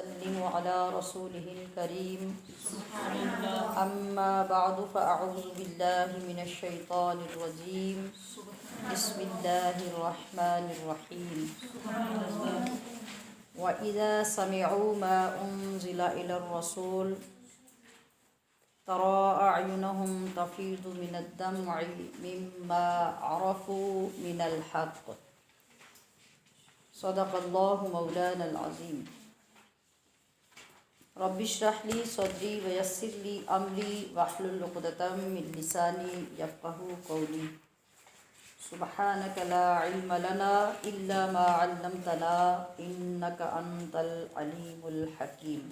وسلم على رسوله الكريم أما بعد فأعوذ بالله من الشيطان الرجيم بسم الله الرحمن الرحيم وإذا سمعوا ما أنزل إلى الرسول ترى أعينهم تفيض من الدمع مما عرفوا من الحق صدق الله مولانا العظيم رب اشرح لي صدري ويسر لي أمري واحلل عقدة من لساني يفقهوا قولي سبحانك لا علم لنا إلا ما علمتنا إنك أنت العليم الحكيم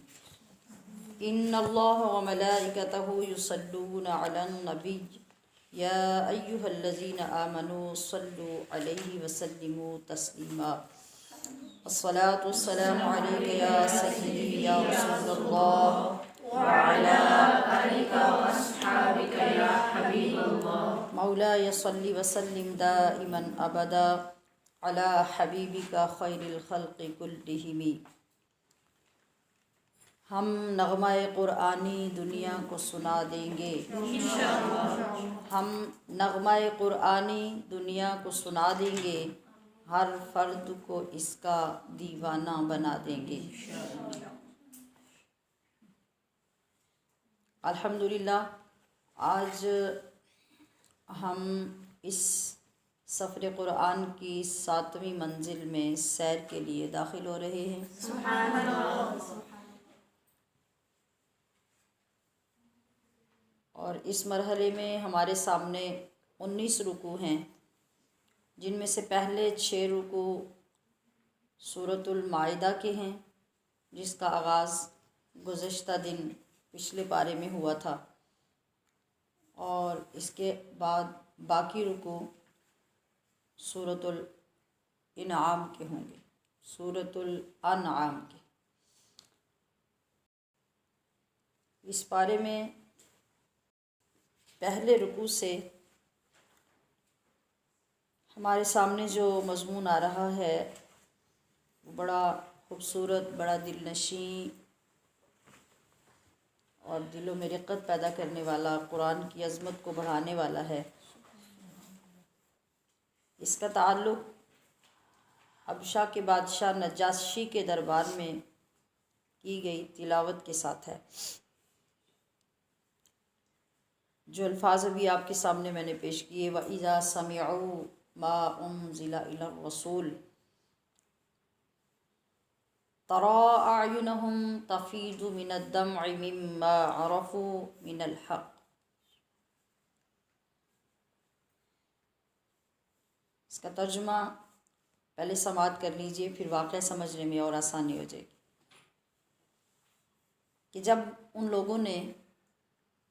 إن الله وملائكته يصلون على النبي يا أيها الذين آمنوا صلوا عليه وسلموا تسليما الصلاة والسلام عليك يا سيدي يا رسول الله وعلى آلك وأصحابك يا حبيب الله مولاي صل وسلم دائما أبدا على حبيبك خير الخلق كلهم. ہم نغمہ قرآنی دنیا کو سنا دیں گے ہم نغمہ قرآنی دنیا کو سنا دیں گے، ہر فرد کو اس کا دیوانہ بنا دیں گے. الحمدللہ آج ہم اس سفر قرآن کی 7ویں منزل میں سیر کے لیے داخل ہو رہے ہیں. سبحان اللہ. اور اس مرحلے میں ہمارے سامنے 19 رکوع ہیں، جن میں سے پہلے 6 رکوع سورۃ المائدہ کے ہیں، جس کا آغاز گزشتہ دن پچھلے پارے میں ہوا تھا، اور اس کے بعد باقی رکوع سورۃ الانعام کے ہوں گے، سورۃ الانعام کے. اس پارے میں پہلے رکوع سے ہمارے سامنے جو مضمون آ رہا ہے وہ بڑا خوبصورت، بڑا دل نشیں اور دلوں میں رقت پیدا کرنے والا، قرآن کی عظمت کو بڑھانے والا ہے. اس کا تعلق حبشہ کے بادشاہ نجاشی کے دربار میں کی گئی تلاوت کے ساتھ ہے. جو الفاظ ابھی آپ کے سامنے میں نے پیش کیے، وَإِذَا سَمِعُوا مَا أُنزِلَ إِلَى الرَّسُولِ تَرَى أَعْيُنَهُمْ تَفِيضُ مِنَ الدَّمْعِ مِمَّا عَرَفُوا مِنَ الْحَقِّ. اس کا ترجمہ پہلے سماعت کر لیجئے، پھر واقعہ سمجھنے میں اور آسانی ہو جائے گی. کہ جب ان لوگوں نے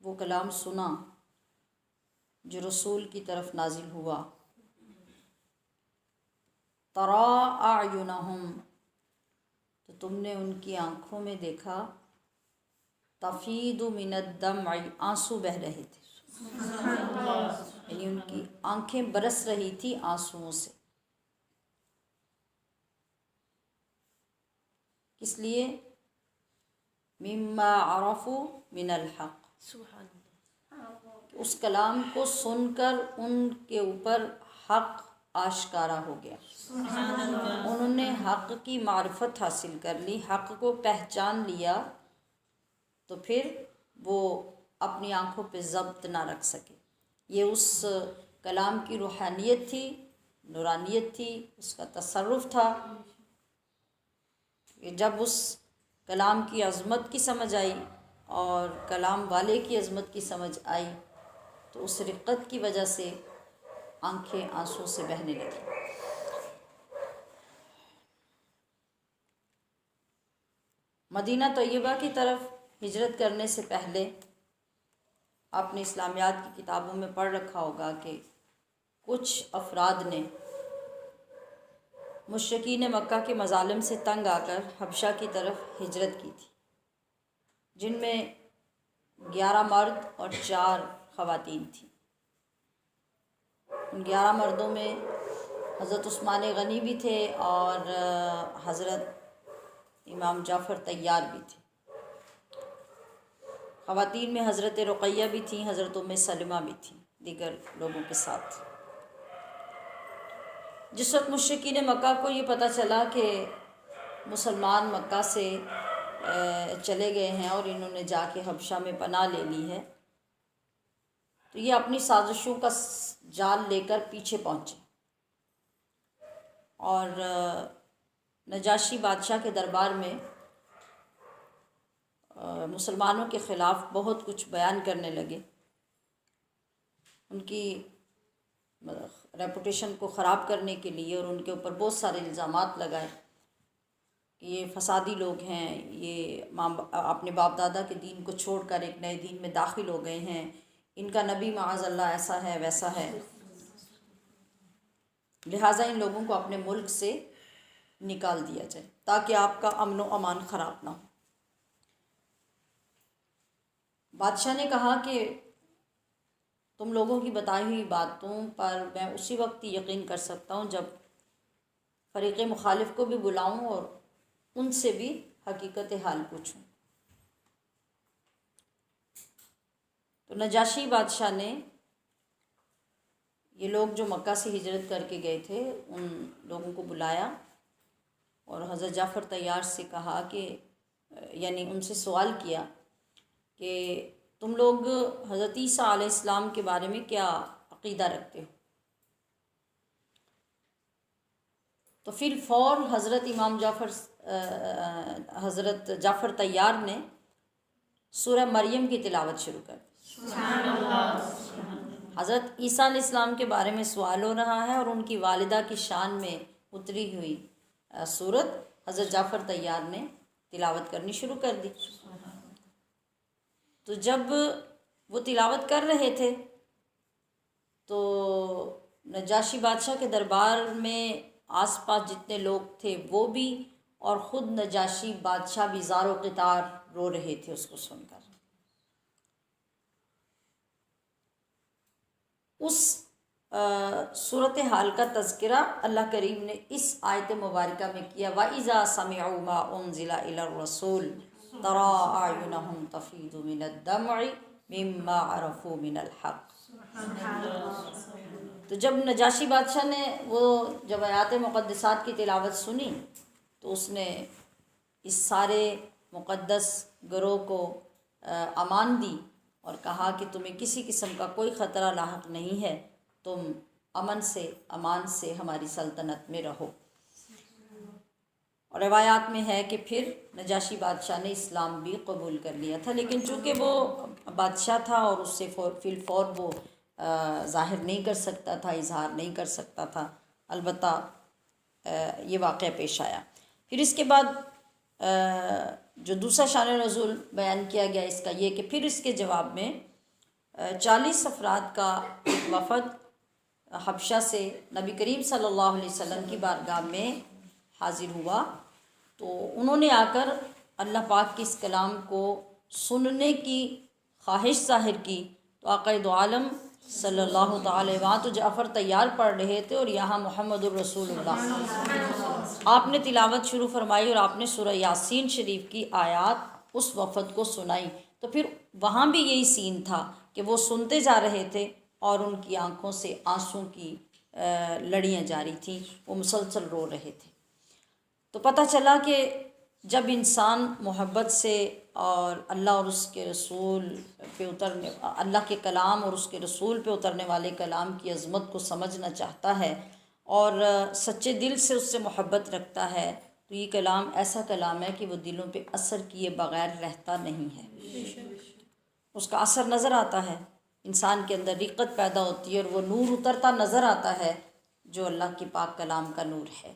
وہ کلام سنا جو رسول کی طرف نازل ہوا، تَرَى أَعْيُنَهُمْ، تو تم نے ان کی آنکھوں میں دیکھا، تَفِيضُ مِنَ الدَّمْعِ، آنسو بہہ رہے تھے، یعنی ان کی آنکھیں برس رہی تھی آنسوؤں سے. کس لیے؟ مِمَّا عَرَفُوا مِنَ الْحَقِّ، اس کلام کو سن کر ان کے اوپر حق آشکارا ہو گیا. انہوں نے حق کی معرفت حاصل کر لی، حق کو پہچان لیا، تو پھر وہ اپنی آنکھوں پہ ضبط نہ رکھ سکے. یہ اس کلام کی روحانیت تھی، نورانیت تھی، اس کا تصرف تھا. جب اس کلام کی عظمت کی سمجھ آئی اور کلام والے کی عظمت کی سمجھ آئی، تو اس رقت کی وجہ سے آنکھیں آنسو سے بہنے لگیں. مدینہ طیبہ کی طرف ہجرت کرنے سے پہلے آپ نے اسلامیات کی کتابوں میں پڑھ رکھا ہوگا کہ کچھ افراد نے مشرکین مکہ کے مظالم سے تنگ آ کر حبشہ کی طرف ہجرت کی تھی، جن میں 11 مرد اور 4 خواتین تھیں. ان 11 مردوں میں حضرت عثمان غنی بھی تھے اور حضرت امام جعفر طیار بھی تھے۔ خواتین میں حضرت رقیہ بھی تھیں، حضرت ام سلمہ بھی تھیں دیگر لوگوں کے ساتھ۔ جس وقت مشرکین مکہ کو یہ پتہ چلا کہ مسلمان مکہ سے چلے گئے ہیں اور انہوں نے جا کے حبشہ میں پناہ لے لی ہے، تو یہ اپنی سازشوں کا جال لے کر پیچھے پہنچے اور نجاشی بادشاہ کے دربار میں مسلمانوں کے خلاف بہت کچھ بیان کرنے لگے، ان کی ریپوٹیشن کو خراب کرنے کے لیے، اور ان کے اوپر بہت سارے الزامات لگائے کہ یہ فسادی لوگ ہیں، یہ اپنے باپ دادا کے دین کو چھوڑ کر ایک نئے دین میں داخل ہو گئے ہیں، ان کا نبی معاذ اللہ ایسا ہے ویسا ہے، لہٰذا ان لوگوں کو اپنے ملک سے نکال دیا جائے تاکہ آپ کا امن و امان خراب نہ ہو۔ بادشاہ نے کہا کہ تم لوگوں کی بتائی ہوئی باتوں پر میں اسی وقت یقین کر سکتا ہوں جب فریق مخالف کو بھی بلاؤں اور ان سے بھی حقیقت حال پوچھوں۔ تو نجاشی بادشاہ نے یہ لوگ جو مکہ سے ہجرت کر کے گئے تھے ان لوگوں کو بلایا اور حضرت جعفر طیار سے کہا کہ یعنی ان سے سوال کیا کہ تم لوگ حضرت عیسیٰ علیہ السلام کے بارے میں کیا عقیدہ رکھتے ہو؟ تو فی الفور حضرت جعفر طیار نے سورہ مریم کی تلاوت شروع کر دی۔ حضرت عیسیٰ علیہ السلام کے بارے میں سوال ہو رہا ہے اور ان کی والدہ کی شان میں اتری ہوئی سورت حضرت جعفر طیار نے تلاوت کرنی شروع کر دی۔ تو جب وہ تلاوت کر رہے تھے تو نجاشی بادشاہ کے دربار میں آس پاس جتنے لوگ تھے وہ بھی، اور خود نجاشی بادشاہ بھی زار و قطار رو رہے تھے اس کو سن کر۔ اس صورتحال کا تذکرہ اللہ کریم نے اس آیت مبارکہ میں کیا، وَإِذَا سَمِعُوا مَا أُنزِلَ إِلَى الرَّسُولِ تَرَىٰ أَعْيُنَهُمْ تَفِيضُ مِنَ الدَّمْعِ مِمَّا عَرَفُوا مِنَ الْحَقِّ۔ تو جب نجاشی بادشاہ نے جب آیات مقدسات کی تلاوت سنی تو اس نے اس سارے مقدس گروہ کو امان دی اور کہا کہ تمہیں کسی قسم کا کوئی خطرہ لاحق نہیں ہے، تم امن سے امان سے ہماری سلطنت میں رہو۔ اور روایات میں ہے کہ پھر نجاشی بادشاہ نے اسلام بھی قبول کر لیا تھا، لیکن چونکہ وہ بادشاہ تھا اور اس سے فی الفور وہ ظاہر نہیں کر سکتا تھا، اظہار نہیں کر سکتا تھا، البتہ یہ واقعہ پیش آیا۔ پھر اس کے بعد جو دوسرا شان نزول بیان کیا گیا اس کا یہ کہ پھر اس کے جواب میں 40 افراد کا ایک وفد حبشہ سے نبی کریم صلی اللہ علیہ وسلم کی بارگاہ میں حاضر ہوا، تو انہوں نے آ کر اللہ پاک کی اس کلام کو سننے کی خواہش ظاہر کی، تو آقا دو عالم صلی اللہ تعالی وہاں تو جعفر طیار پڑھ رہے تھے اور یہاں محمد الرسول اللہ، آپ نے تلاوت شروع فرمائی اور آپ نے سورہ یاسین شریف کی آیات اس وفد کو سنائی۔ تو پھر وہاں بھی یہی سین تھا کہ وہ سنتے جا رہے تھے اور ان کی آنکھوں سے آنسوں کی لڑیاں جاری تھیں، وہ مسلسل رو رہے تھے۔ تو پتہ چلا کہ جب انسان محبت سے اور اللہ اور اس کے رسول پہ اللہ کے کلام اور اس کے رسول پہ اترنے والے کلام کی عظمت کو سمجھنا چاہتا ہے اور سچے دل سے اس سے محبت رکھتا ہے، تو یہ کلام ایسا کلام ہے کہ وہ دلوں پہ اثر کیے بغیر رہتا نہیں ہے، اس کا اثر نظر آتا ہے، انسان کے اندر رقت پیدا ہوتی ہے اور وہ نور اترتا نظر آتا ہے جو اللہ کے پاک کلام کا نور ہے۔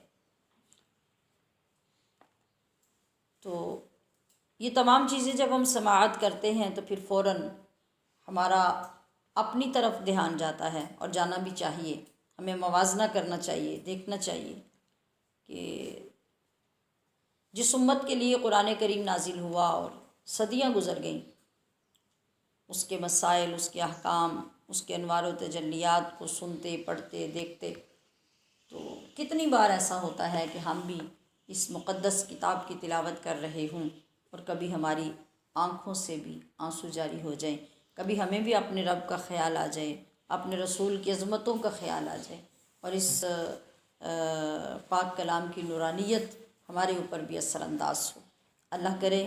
تو یہ تمام چیزیں جب ہم سماعت کرتے ہیں تو پھر فوراً ہمارا اپنی طرف دھیان جاتا ہے، اور جانا بھی چاہیے، ہمیں موازنہ کرنا چاہیے، دیکھنا چاہیے کہ جس امت کے لیے قرآن کریم نازل ہوا اور صدیاں گزر گئیں، اس کے مسائل، اس کے احکام، اس کے انوار و تجلیات کو سنتے، پڑھتے، دیکھتے، تو کتنی بار ایسا ہوتا ہے کہ ہم بھی اس مقدس کتاب کی تلاوت کر رہے ہوں اور کبھی ہماری آنکھوں سے بھی آنسو جاری ہو جائیں، کبھی ہمیں بھی اپنے رب کا خیال آ جائے، اپنے رسول کی عظمتوں کا خیال آ جائے، اور اس پاک کلام کی نورانیت ہمارے اوپر بھی اثر انداز ہو۔ اللہ کرے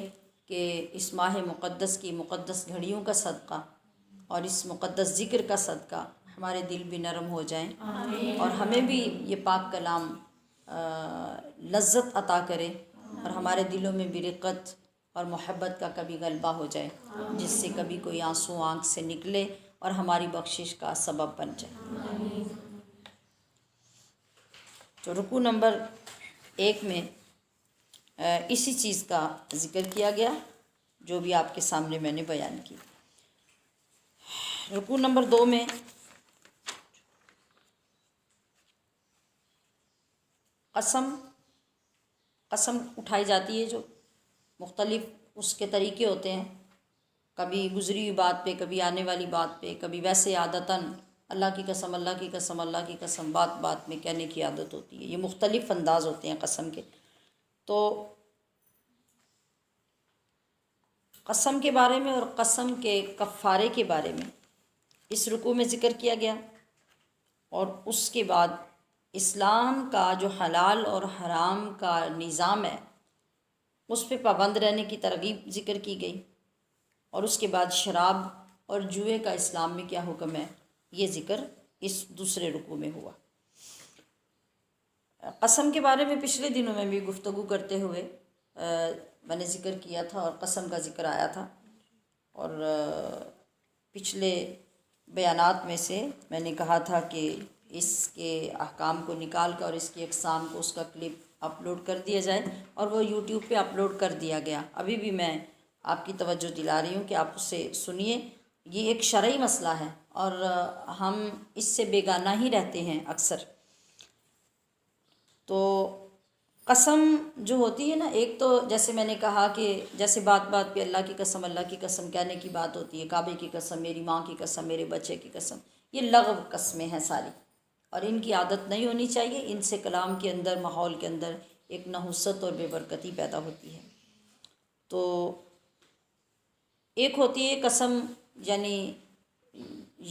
کہ اس ماہ مقدس کی مقدس گھڑیوں کا صدقہ اور اس مقدس ذکر کا صدقہ ہمارے دل بھی نرم ہو جائیں، اور ہمیں بھی یہ پاک کلام لذت عطا کرے، اور ہمارے دلوں میں بھی رقت اور محبت کا کبھی غلبہ ہو جائے، جس سے کبھی کوئی آنسو آنکھ سے نکلے اور ہماری بخشش کا سبب بن جائے۔ تو رکوع نمبر 1 میں اسی چیز کا ذکر کیا گیا جو بھی آپ کے سامنے میں نے بیان کی۔ رکوع نمبر 2 میں قسم اٹھائی جاتی ہے، جو مختلف اس کے طریقے ہوتے ہیں، کبھی گزری ہوئی بات پہ، کبھی آنے والی بات پہ، کبھی ویسے عادتاً اللہ کی قسم، اللہ کی قسم، اللہ کی قسم، بات بات میں کہنے کی عادت ہوتی ہے۔ یہ مختلف انداز ہوتے ہیں قسم کے۔ تو قسم کے بارے میں اور قسم کے کفارے کے بارے میں اس رکوع میں ذکر کیا گیا، اور اس کے بعد اسلام کا جو حلال اور حرام کا نظام ہے اس پہ پابند رہنے کی ترغیب ذکر کی گئی، اور اس کے بعد شراب اور جوئے کا اسلام میں کیا حکم ہے یہ ذکر اس دوسرے رکوع میں ہوا۔ قسم کے بارے میں پچھلے دنوں میں بھی گفتگو کرتے ہوئے میں نے ذکر کیا تھا، اور قسم کا ذکر آیا تھا، اور پچھلے بیانات میں سے میں نے کہا تھا کہ اس کے احکام کو نکال کر اور اس کی اقسام کو اس کا کلپ اپلوڈ کر دیا جائے، اور وہ یوٹیوب پہ اپلوڈ کر دیا گیا۔ ابھی بھی میں آپ کی توجہ دلا رہی ہوں کہ آپ اسے سنیے۔ یہ ایک شرعی مسئلہ ہے، اور ہم اس سے بیگانہ ہی رہتے ہیں اکثر۔ تو قسم جو ہوتی ہے نا، ایک تو جیسے میں نے کہا کہ جیسے بات بات پہ اللہ کی قسم کہنے کی بات ہوتی ہے، کعبے کی قسم، میری ماں کی قسم، میرے بچے کی قسم، یہ لغو قسمیں ہیں ساری، اور ان کی عادت نہیں ہونی چاہیے۔ ان سے کلام کے اندر، ماحول کے اندر ایک نحوست اور بے برکتی پیدا ہوتی ہے۔ تو ایک ہوتی ہے قسم، یعنی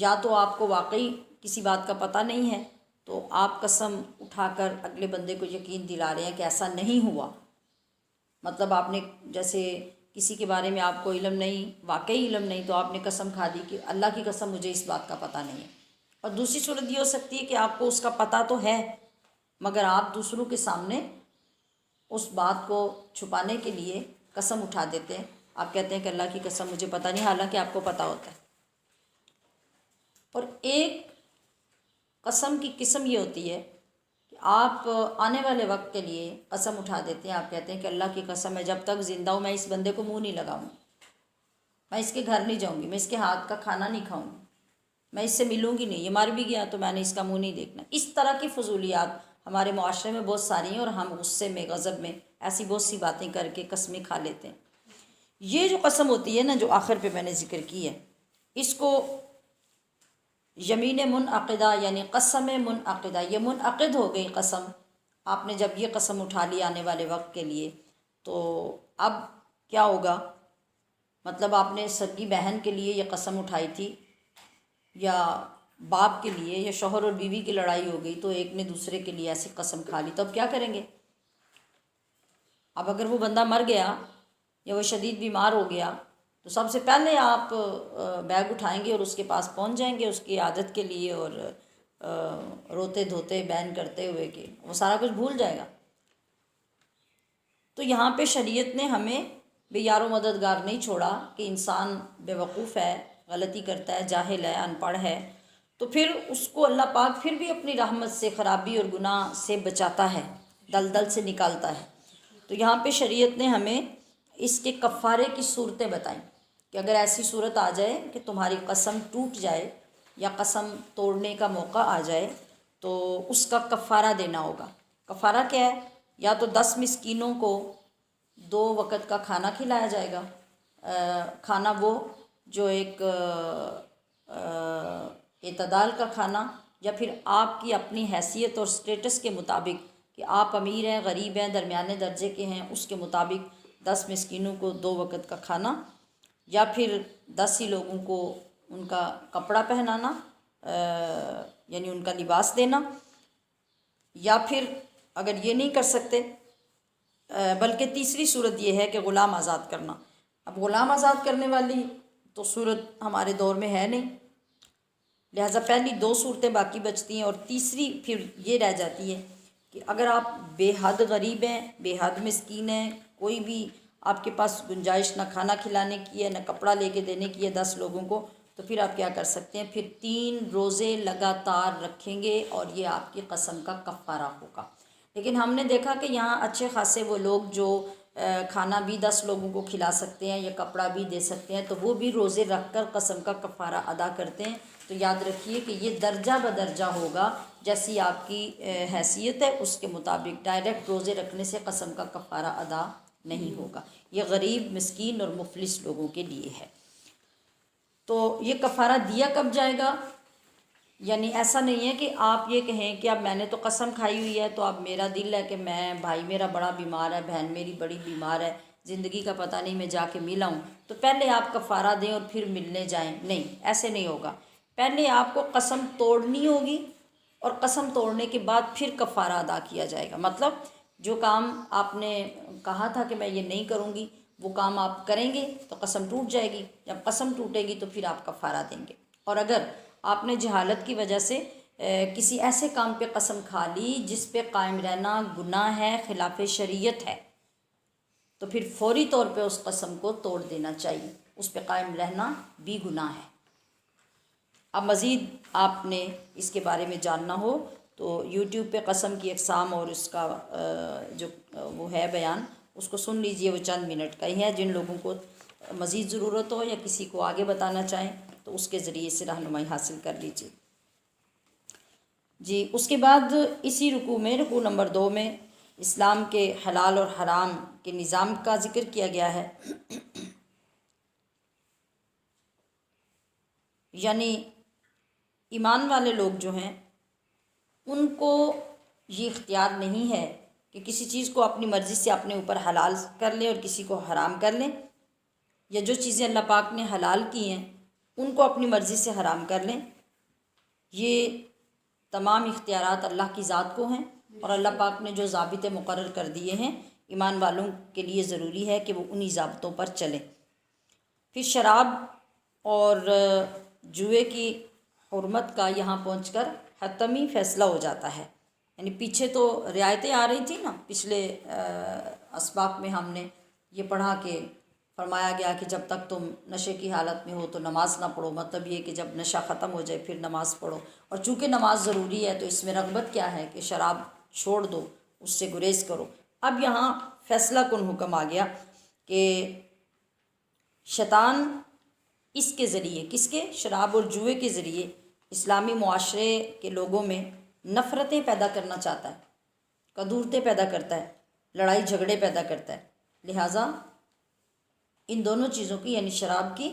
یا تو آپ کو واقعی کسی بات کا پتہ نہیں ہے تو آپ قسم اٹھا کر اگلے بندے کو یقین دلا رہے ہیں کہ ایسا نہیں ہوا، مطلب آپ نے جیسے کسی کے بارے میں آپ کو علم نہیں، واقعی علم نہیں، تو آپ نے قسم کھا دی کہ اللہ کی قسم مجھے اس بات کا پتہ نہیں ہے۔ اور دوسری صورت یہ ہو سکتی ہے کہ آپ کو اس کا پتہ تو ہے، مگر آپ دوسروں کے سامنے اس بات کو چھپانے کے لیے قسم اٹھا دیتے ہیں۔ آپ کہتے ہیں کہ اللہ کی قسم مجھے پتہ نہیں، حالانکہ آپ کو پتہ ہوتا ہے۔ اور ایک قسم کی قسم یہ ہوتی ہے کہ آپ آنے والے وقت کے لیے قسم اٹھا دیتے ہیں۔ آپ کہتے ہیں کہ اللہ کی قسم ہے جب تک زندہ ہوں میں اس بندے کو منہ نہیں لگاؤں گی، میں اس کے گھر نہیں جاؤں گی، میں اس کے ہاتھ کا کھانا نہیں کھاؤں گی، میں اس سے ملوں گی نہیں، یہ مر بھی گیا تو میں نے اس کا منہ نہیں دیکھنا۔ اس طرح کی فضولیات ہمارے معاشرے میں بہت ساری ہیں، اور ہم غصے میں، غضب میں ایسی بہت سی باتیں کر کے قسمیں کھا لیتے ہیں۔ یہ جو قسم ہوتی ہے نا، جو آخر پہ میں نے ذکر کی ہے، اس کو یمین منعقدہ یعنی قسم منعقدہ، یہ منعقد ہو گئی قسم۔ آپ نے جب یہ قسم اٹھا لی آنے والے وقت کے لیے، تو اب کیا ہوگا؟ مطلب آپ نے سگی بہن کے لیے یہ قسم اٹھائی تھی، یا باپ کے لیے، یا شوہر اور بیوی کی لڑائی ہو گئی تو ایک نے دوسرے کے لیے ایسی قسم کھا لی، تو اب کیا کریں گے؟ اب اگر وہ بندہ مر گیا یا وہ شدید بیمار ہو گیا تو سب سے پہلے آپ بیگ اٹھائیں گے اور اس کے پاس پہنچ جائیں گے اس کی عادت کے لیے، اور روتے دھوتے بیان کرتے ہوئے کہ وہ سارا کچھ بھول جائے گا۔ تو یہاں پہ شریعت نے ہمیں بے یار و مددگار نہیں چھوڑا کہ انسان بے وقوف ہے، غلطی کرتا ہے، جاہل ہے، ان پڑھ ہے، تو پھر اس کو اللہ پاک پھر بھی اپنی رحمت سے خرابی اور گناہ سے بچاتا ہے، دلدل سے نکالتا ہے۔ تو یہاں پہ شریعت نے ہمیں اس کے کفارے کی صورتیں بتائیں کہ اگر ایسی صورت آ جائے کہ تمہاری قسم ٹوٹ جائے یا قسم توڑنے کا موقع آ جائے تو اس کا کفارہ دینا ہوگا۔ کفارہ کیا ہے؟ یا تو 10 مسکینوں کو 2 وقت کا کھانا کھلایا جائے گا، کھانا وہ جو ایک اعتدال کا کھانا، یا پھر آپ کی اپنی حیثیت اور سٹیٹس کے مطابق کہ آپ امیر ہیں، غریب ہیں، درمیانے درجے کے ہیں، اس کے مطابق 10 مسکینوں کو 2 وقت کا کھانا، یا پھر 10 ہی لوگوں کو ان کا کپڑا پہنانا، یعنی ان کا لباس دینا، یا پھر اگر یہ نہیں کر سکتے بلکہ تیسری صورت یہ ہے کہ غلام آزاد کرنا۔ اب غلام آزاد کرنے والی تو صورت ہمارے دور میں ہے نہیں، لہٰذا پہلی 2 صورتیں باقی بچتی ہیں، اور تیسری پھر یہ رہ جاتی ہے کہ اگر آپ بے حد غریب ہیں، بے حد مسکین ہیں، کوئی بھی آپ کے پاس گنجائش نہ کھانا کھلانے کی ہے، نہ کپڑا لے کے دینے کی ہے 10 لوگوں کو، تو پھر آپ کیا کر سکتے ہیں، پھر 3 روزے لگاتار رکھیں گے اور یہ آپ کی قسم کا کفارہ ہوگا۔ لیکن ہم نے دیکھا کہ یہاں اچھے خاصے وہ لوگ جو کھانا بھی 10 لوگوں کو کھلا سکتے ہیں یا کپڑا بھی دے سکتے ہیں، تو وہ بھی روزے رکھ کر قسم کا کفارہ ادا کرتے ہیں۔ تو یاد رکھیے کہ یہ درجہ بدرجہ ہوگا، جیسی آپ کی حیثیت ہے اس کے مطابق۔ ڈائریکٹ روزے رکھنے سے قسم کا کفارہ ادا نہیں ہوگا، یہ غریب، مسکین اور مفلس لوگوں کے لیے ہے۔ تو یہ کفارہ دیا کب جائے گا؟ یعنی ایسا نہیں ہے کہ آپ یہ کہیں کہ اب میں نے تو قسم کھائی ہوئی ہے، تو اب میرا دل ہے کہ میں، بھائی میرا بڑا بیمار ہے، بہن میری بڑی بیمار ہے، زندگی کا پتہ نہیں، میں جا کے مل آؤں، تو پہلے آپ کفارہ دیں اور پھر ملنے جائیں۔ نہیں، ایسے نہیں ہوگا، پہلے آپ کو قسم توڑنی ہوگی اور قسم توڑنے کے بعد پھر کفارہ ادا کیا جائے گا۔ مطلب جو کام آپ نے کہا تھا کہ میں یہ نہیں کروں گی، وہ کام آپ کریں گے تو قسم ٹوٹ جائے گی، جب قسم ٹوٹے گی تو پھر آپ کفارہ دیں گے۔ اور اگر آپ نے جہالت کی وجہ سے کسی ایسے کام پہ قسم کھا لی جس پہ قائم رہنا گناہ ہے، خلاف شریعت ہے، تو پھر فوری طور پہ اس قسم کو توڑ دینا چاہیے، اس پہ قائم رہنا بھی گناہ ہے۔ اب مزید آپ نے اس کے بارے میں جاننا ہو تو یوٹیوب پہ قسم کی اقسام اور اس کا جو وہ ہے بیان، اس کو سن لیجئے، وہ چند منٹ کا ہی ہے۔ جن لوگوں کو مزید ضرورت ہو یا کسی کو آگے بتانا چاہیں تو اس کے ذریعے سے رہنمائی حاصل کر لیجیے۔ جی، اس کے بعد اسی رکوع میں، رکوع نمبر 2 میں اسلام کے حلال اور حرام کے نظام کا ذکر کیا گیا ہے۔ یعنی ایمان والے لوگ جو ہیں ان کو یہ اختیار نہیں ہے کہ کسی چیز کو اپنی مرضی سے اپنے اوپر حلال کر لیں اور کسی کو حرام کر لیں، یا جو چیزیں اللہ پاک نے حلال کی ہیں ان کو اپنی مرضی سے حرام کر لیں۔ یہ تمام اختیارات اللہ کی ذات کو ہیں، اور اللہ پاک نے جو ضابطے مقرر کر دیے ہیں ایمان والوں کے لیے ضروری ہے کہ وہ انہی ضابطوں پر چلیں۔ پھر شراب اور جوئے کی حرمت کا یہاں پہنچ کر حتمی فیصلہ ہو جاتا ہے۔ یعنی پیچھے تو رعایتیں آ رہی تھیں نا، پچھلے اسباق میں ہم نے یہ پڑھا کہ فرمایا گیا کہ جب تک تم نشے کی حالت میں ہو تو نماز نہ پڑھو، مطلب یہ کہ جب نشہ ختم ہو جائے پھر نماز پڑھو، اور چونکہ نماز ضروری ہے تو اس میں رغبت کیا ہے کہ شراب چھوڑ دو، اس سے گریز کرو۔ اب یہاں فیصلہ کن حکم آ گیا کہ شیطان اس کے ذریعے، کس کے؟ شراب اور جوئے کے ذریعے اسلامی معاشرے کے لوگوں میں نفرتیں پیدا کرنا چاہتا ہے، کدورتیں پیدا کرتا ہے، لڑائی جھگڑے پیدا کرتا ہے۔ لہٰذا ان دونوں چیزوں کی، یعنی شراب کی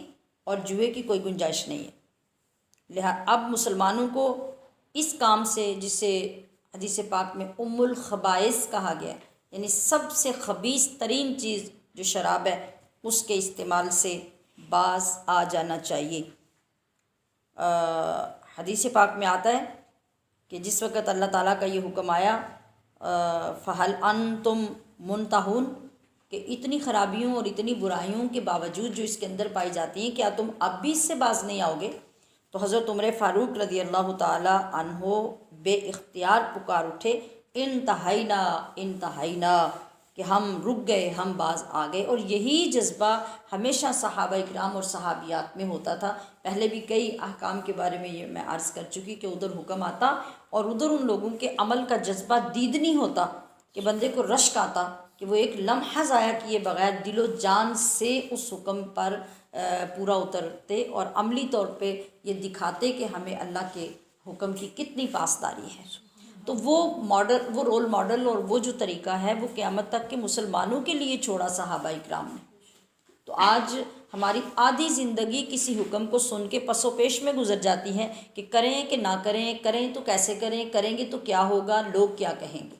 اور جوئے کی کوئی گنجائش نہیں ہے۔ اب مسلمانوں کو اس کام سے، جسے حدیث پاک میں ام الخبائث کہا گیا ہے، یعنی سب سے خبیث ترین چیز جو شراب ہے، اس کے استعمال سے باز آ جانا چاہیے۔ حدیث پاک میں آتا ہے کہ جس وقت اللہ تعالیٰ کا یہ حکم آیا فَهَلْ أَنْتُمْ مُنْتَهُونَ، کہ اتنی خرابیوں اور اتنی برائیوں کے باوجود جو اس کے اندر پائی جاتی ہیں، کیا تم اب بھی اس سے باز نہیں آؤ گے؟ تو حضرت عمر فاروق رضی اللہ تعالیٰ عنہ بے اختیار پکار اٹھے، انتہینا انتہینا، کہ ہم رک گئے، ہم باز آ گئے۔ اور یہی جذبہ ہمیشہ صحابہ اکرام اور صحابیات میں ہوتا تھا۔ پہلے بھی کئی احکام کے بارے میں یہ میں عرض کر چکی کہ ادھر حکم آتا اور ادھر ان لوگوں کے عمل کا جذبہ دیدنی ہوتا، کہ بندے کو رشک آتا کہ وہ ایک لمحہ ضائع کیے بغیر دل و جان سے اس حکم پر پورا اترتے اور عملی طور پہ یہ دکھاتے کہ ہمیں اللہ کے حکم کی کتنی پاسداری ہے۔ تو وہ ماڈل، وہ رول ماڈل اور وہ جو طریقہ ہے وہ قیامت تک کے مسلمانوں کے لیے چھوڑا صحابہ اکرام نے۔ تو آج ہماری آدھی زندگی کسی حکم کو سن کے پس و پیش میں گزر جاتی ہے کہ کریں کہ نہ کریں، کریں تو کیسے کریں، کریں گے تو کیا ہوگا، لوگ کیا کہیں گے۔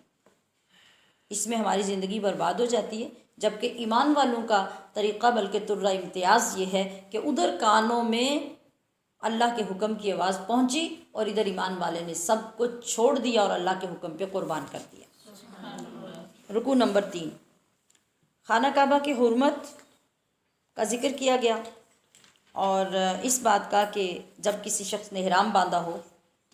اس میں ہماری زندگی برباد ہو جاتی ہے، جبکہ ایمان والوں کا طریقہ بلکہ طرہ امتیاز یہ ہے کہ ادھر کانوں میں اللہ کے حکم کی آواز پہنچی اور ادھر ایمان والے نے سب کچھ چھوڑ دیا اور اللہ کے حکم پہ قربان کر دیا۔ رکوع نمبر 3، خانہ کعبہ کی حرمت کا ذکر کیا گیا، اور اس بات کا کہ جب کسی شخص نے احرام باندھا ہو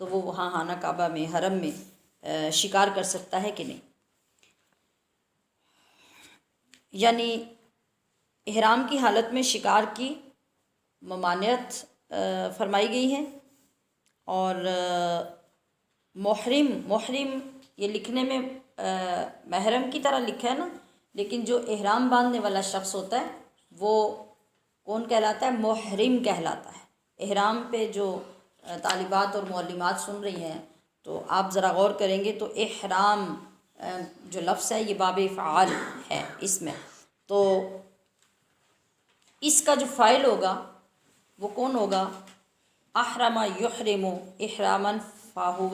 تو وہ وہاں خانہ کعبہ میں حرم میں شکار کر سکتا ہے کہ نہیں۔ یعنی احرام کی حالت میں شکار کی ممانعت فرمائی گئی ہے، اور محرم یہ لکھنے میں محرم کی طرح لکھا ہے نا، لیکن جو احرام باندھنے والا شخص ہوتا ہے وہ کون کہلاتا ہے؟ محرم کہلاتا ہے۔ احرام پہ جو طالبات اور معلمات سن رہی ہیں تو آپ ذرا غور کریں گے تو احرام جو لفظ ہے یہ باب فعال ہے اس میں، تو اس کا جو فاعل ہوگا وہ کون ہوگا؟ احرم یحرم احراما فہو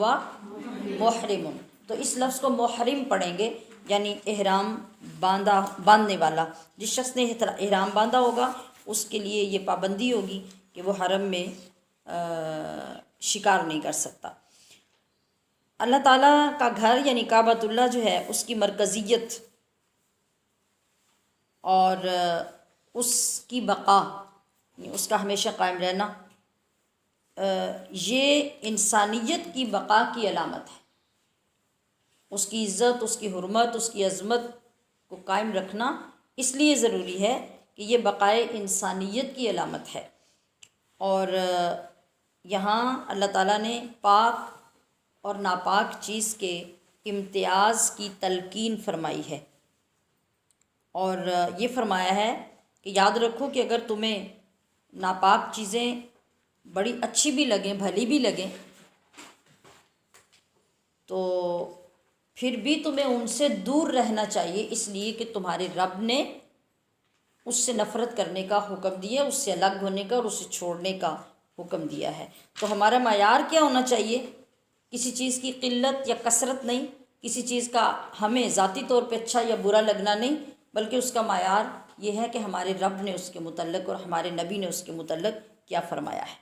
محرم، تو اس لفظ کو محرم پڑھیں گے، یعنی احرام باندھنے والا۔ جس شخص نے احرام باندھا ہوگا اس کے لیے یہ پابندی ہوگی کہ وہ حرم میں شکار نہیں کر سکتا۔ اللہ تعالیٰ کا گھر یعنی کعبۃ اللہ جو ہے اس کی مرکزیت اور اس کی بقا، اس کا ہمیشہ قائم رہنا، یہ انسانیت کی بقا کی علامت ہے۔ اس کی عزت، اس کی حرمت، اس کی عظمت کو قائم رکھنا اس لیے ضروری ہے کہ یہ بقائے انسانیت کی علامت ہے۔ اور یہاں اللہ تعالیٰ نے پاک اور ناپاک چیز کے امتیاز کی تلقین فرمائی ہے، اور یہ فرمایا ہے کہ یاد رکھو کہ اگر تمہیں ناپاک چیزیں بڑی اچھی بھی لگیں، بھلی بھی لگیں، تو پھر بھی تمہیں ان سے دور رہنا چاہیے، اس لیے کہ تمہارے رب نے اس سے نفرت کرنے کا حکم دیا، اس سے الگ ہونے کا اور اسے چھوڑنے کا حکم دیا ہے۔ تو ہمارا معیار کیا ہونا چاہیے؟ کسی چیز کی قلت یا کثرت نہیں، کسی چیز کا ہمیں ذاتی طور پہ اچھا یا برا لگنا نہیں، بلکہ اس کا معیار یہ ہے کہ ہمارے رب نے اس کے متعلق اور ہمارے نبی نے اس کے متعلق کیا فرمایا ہے۔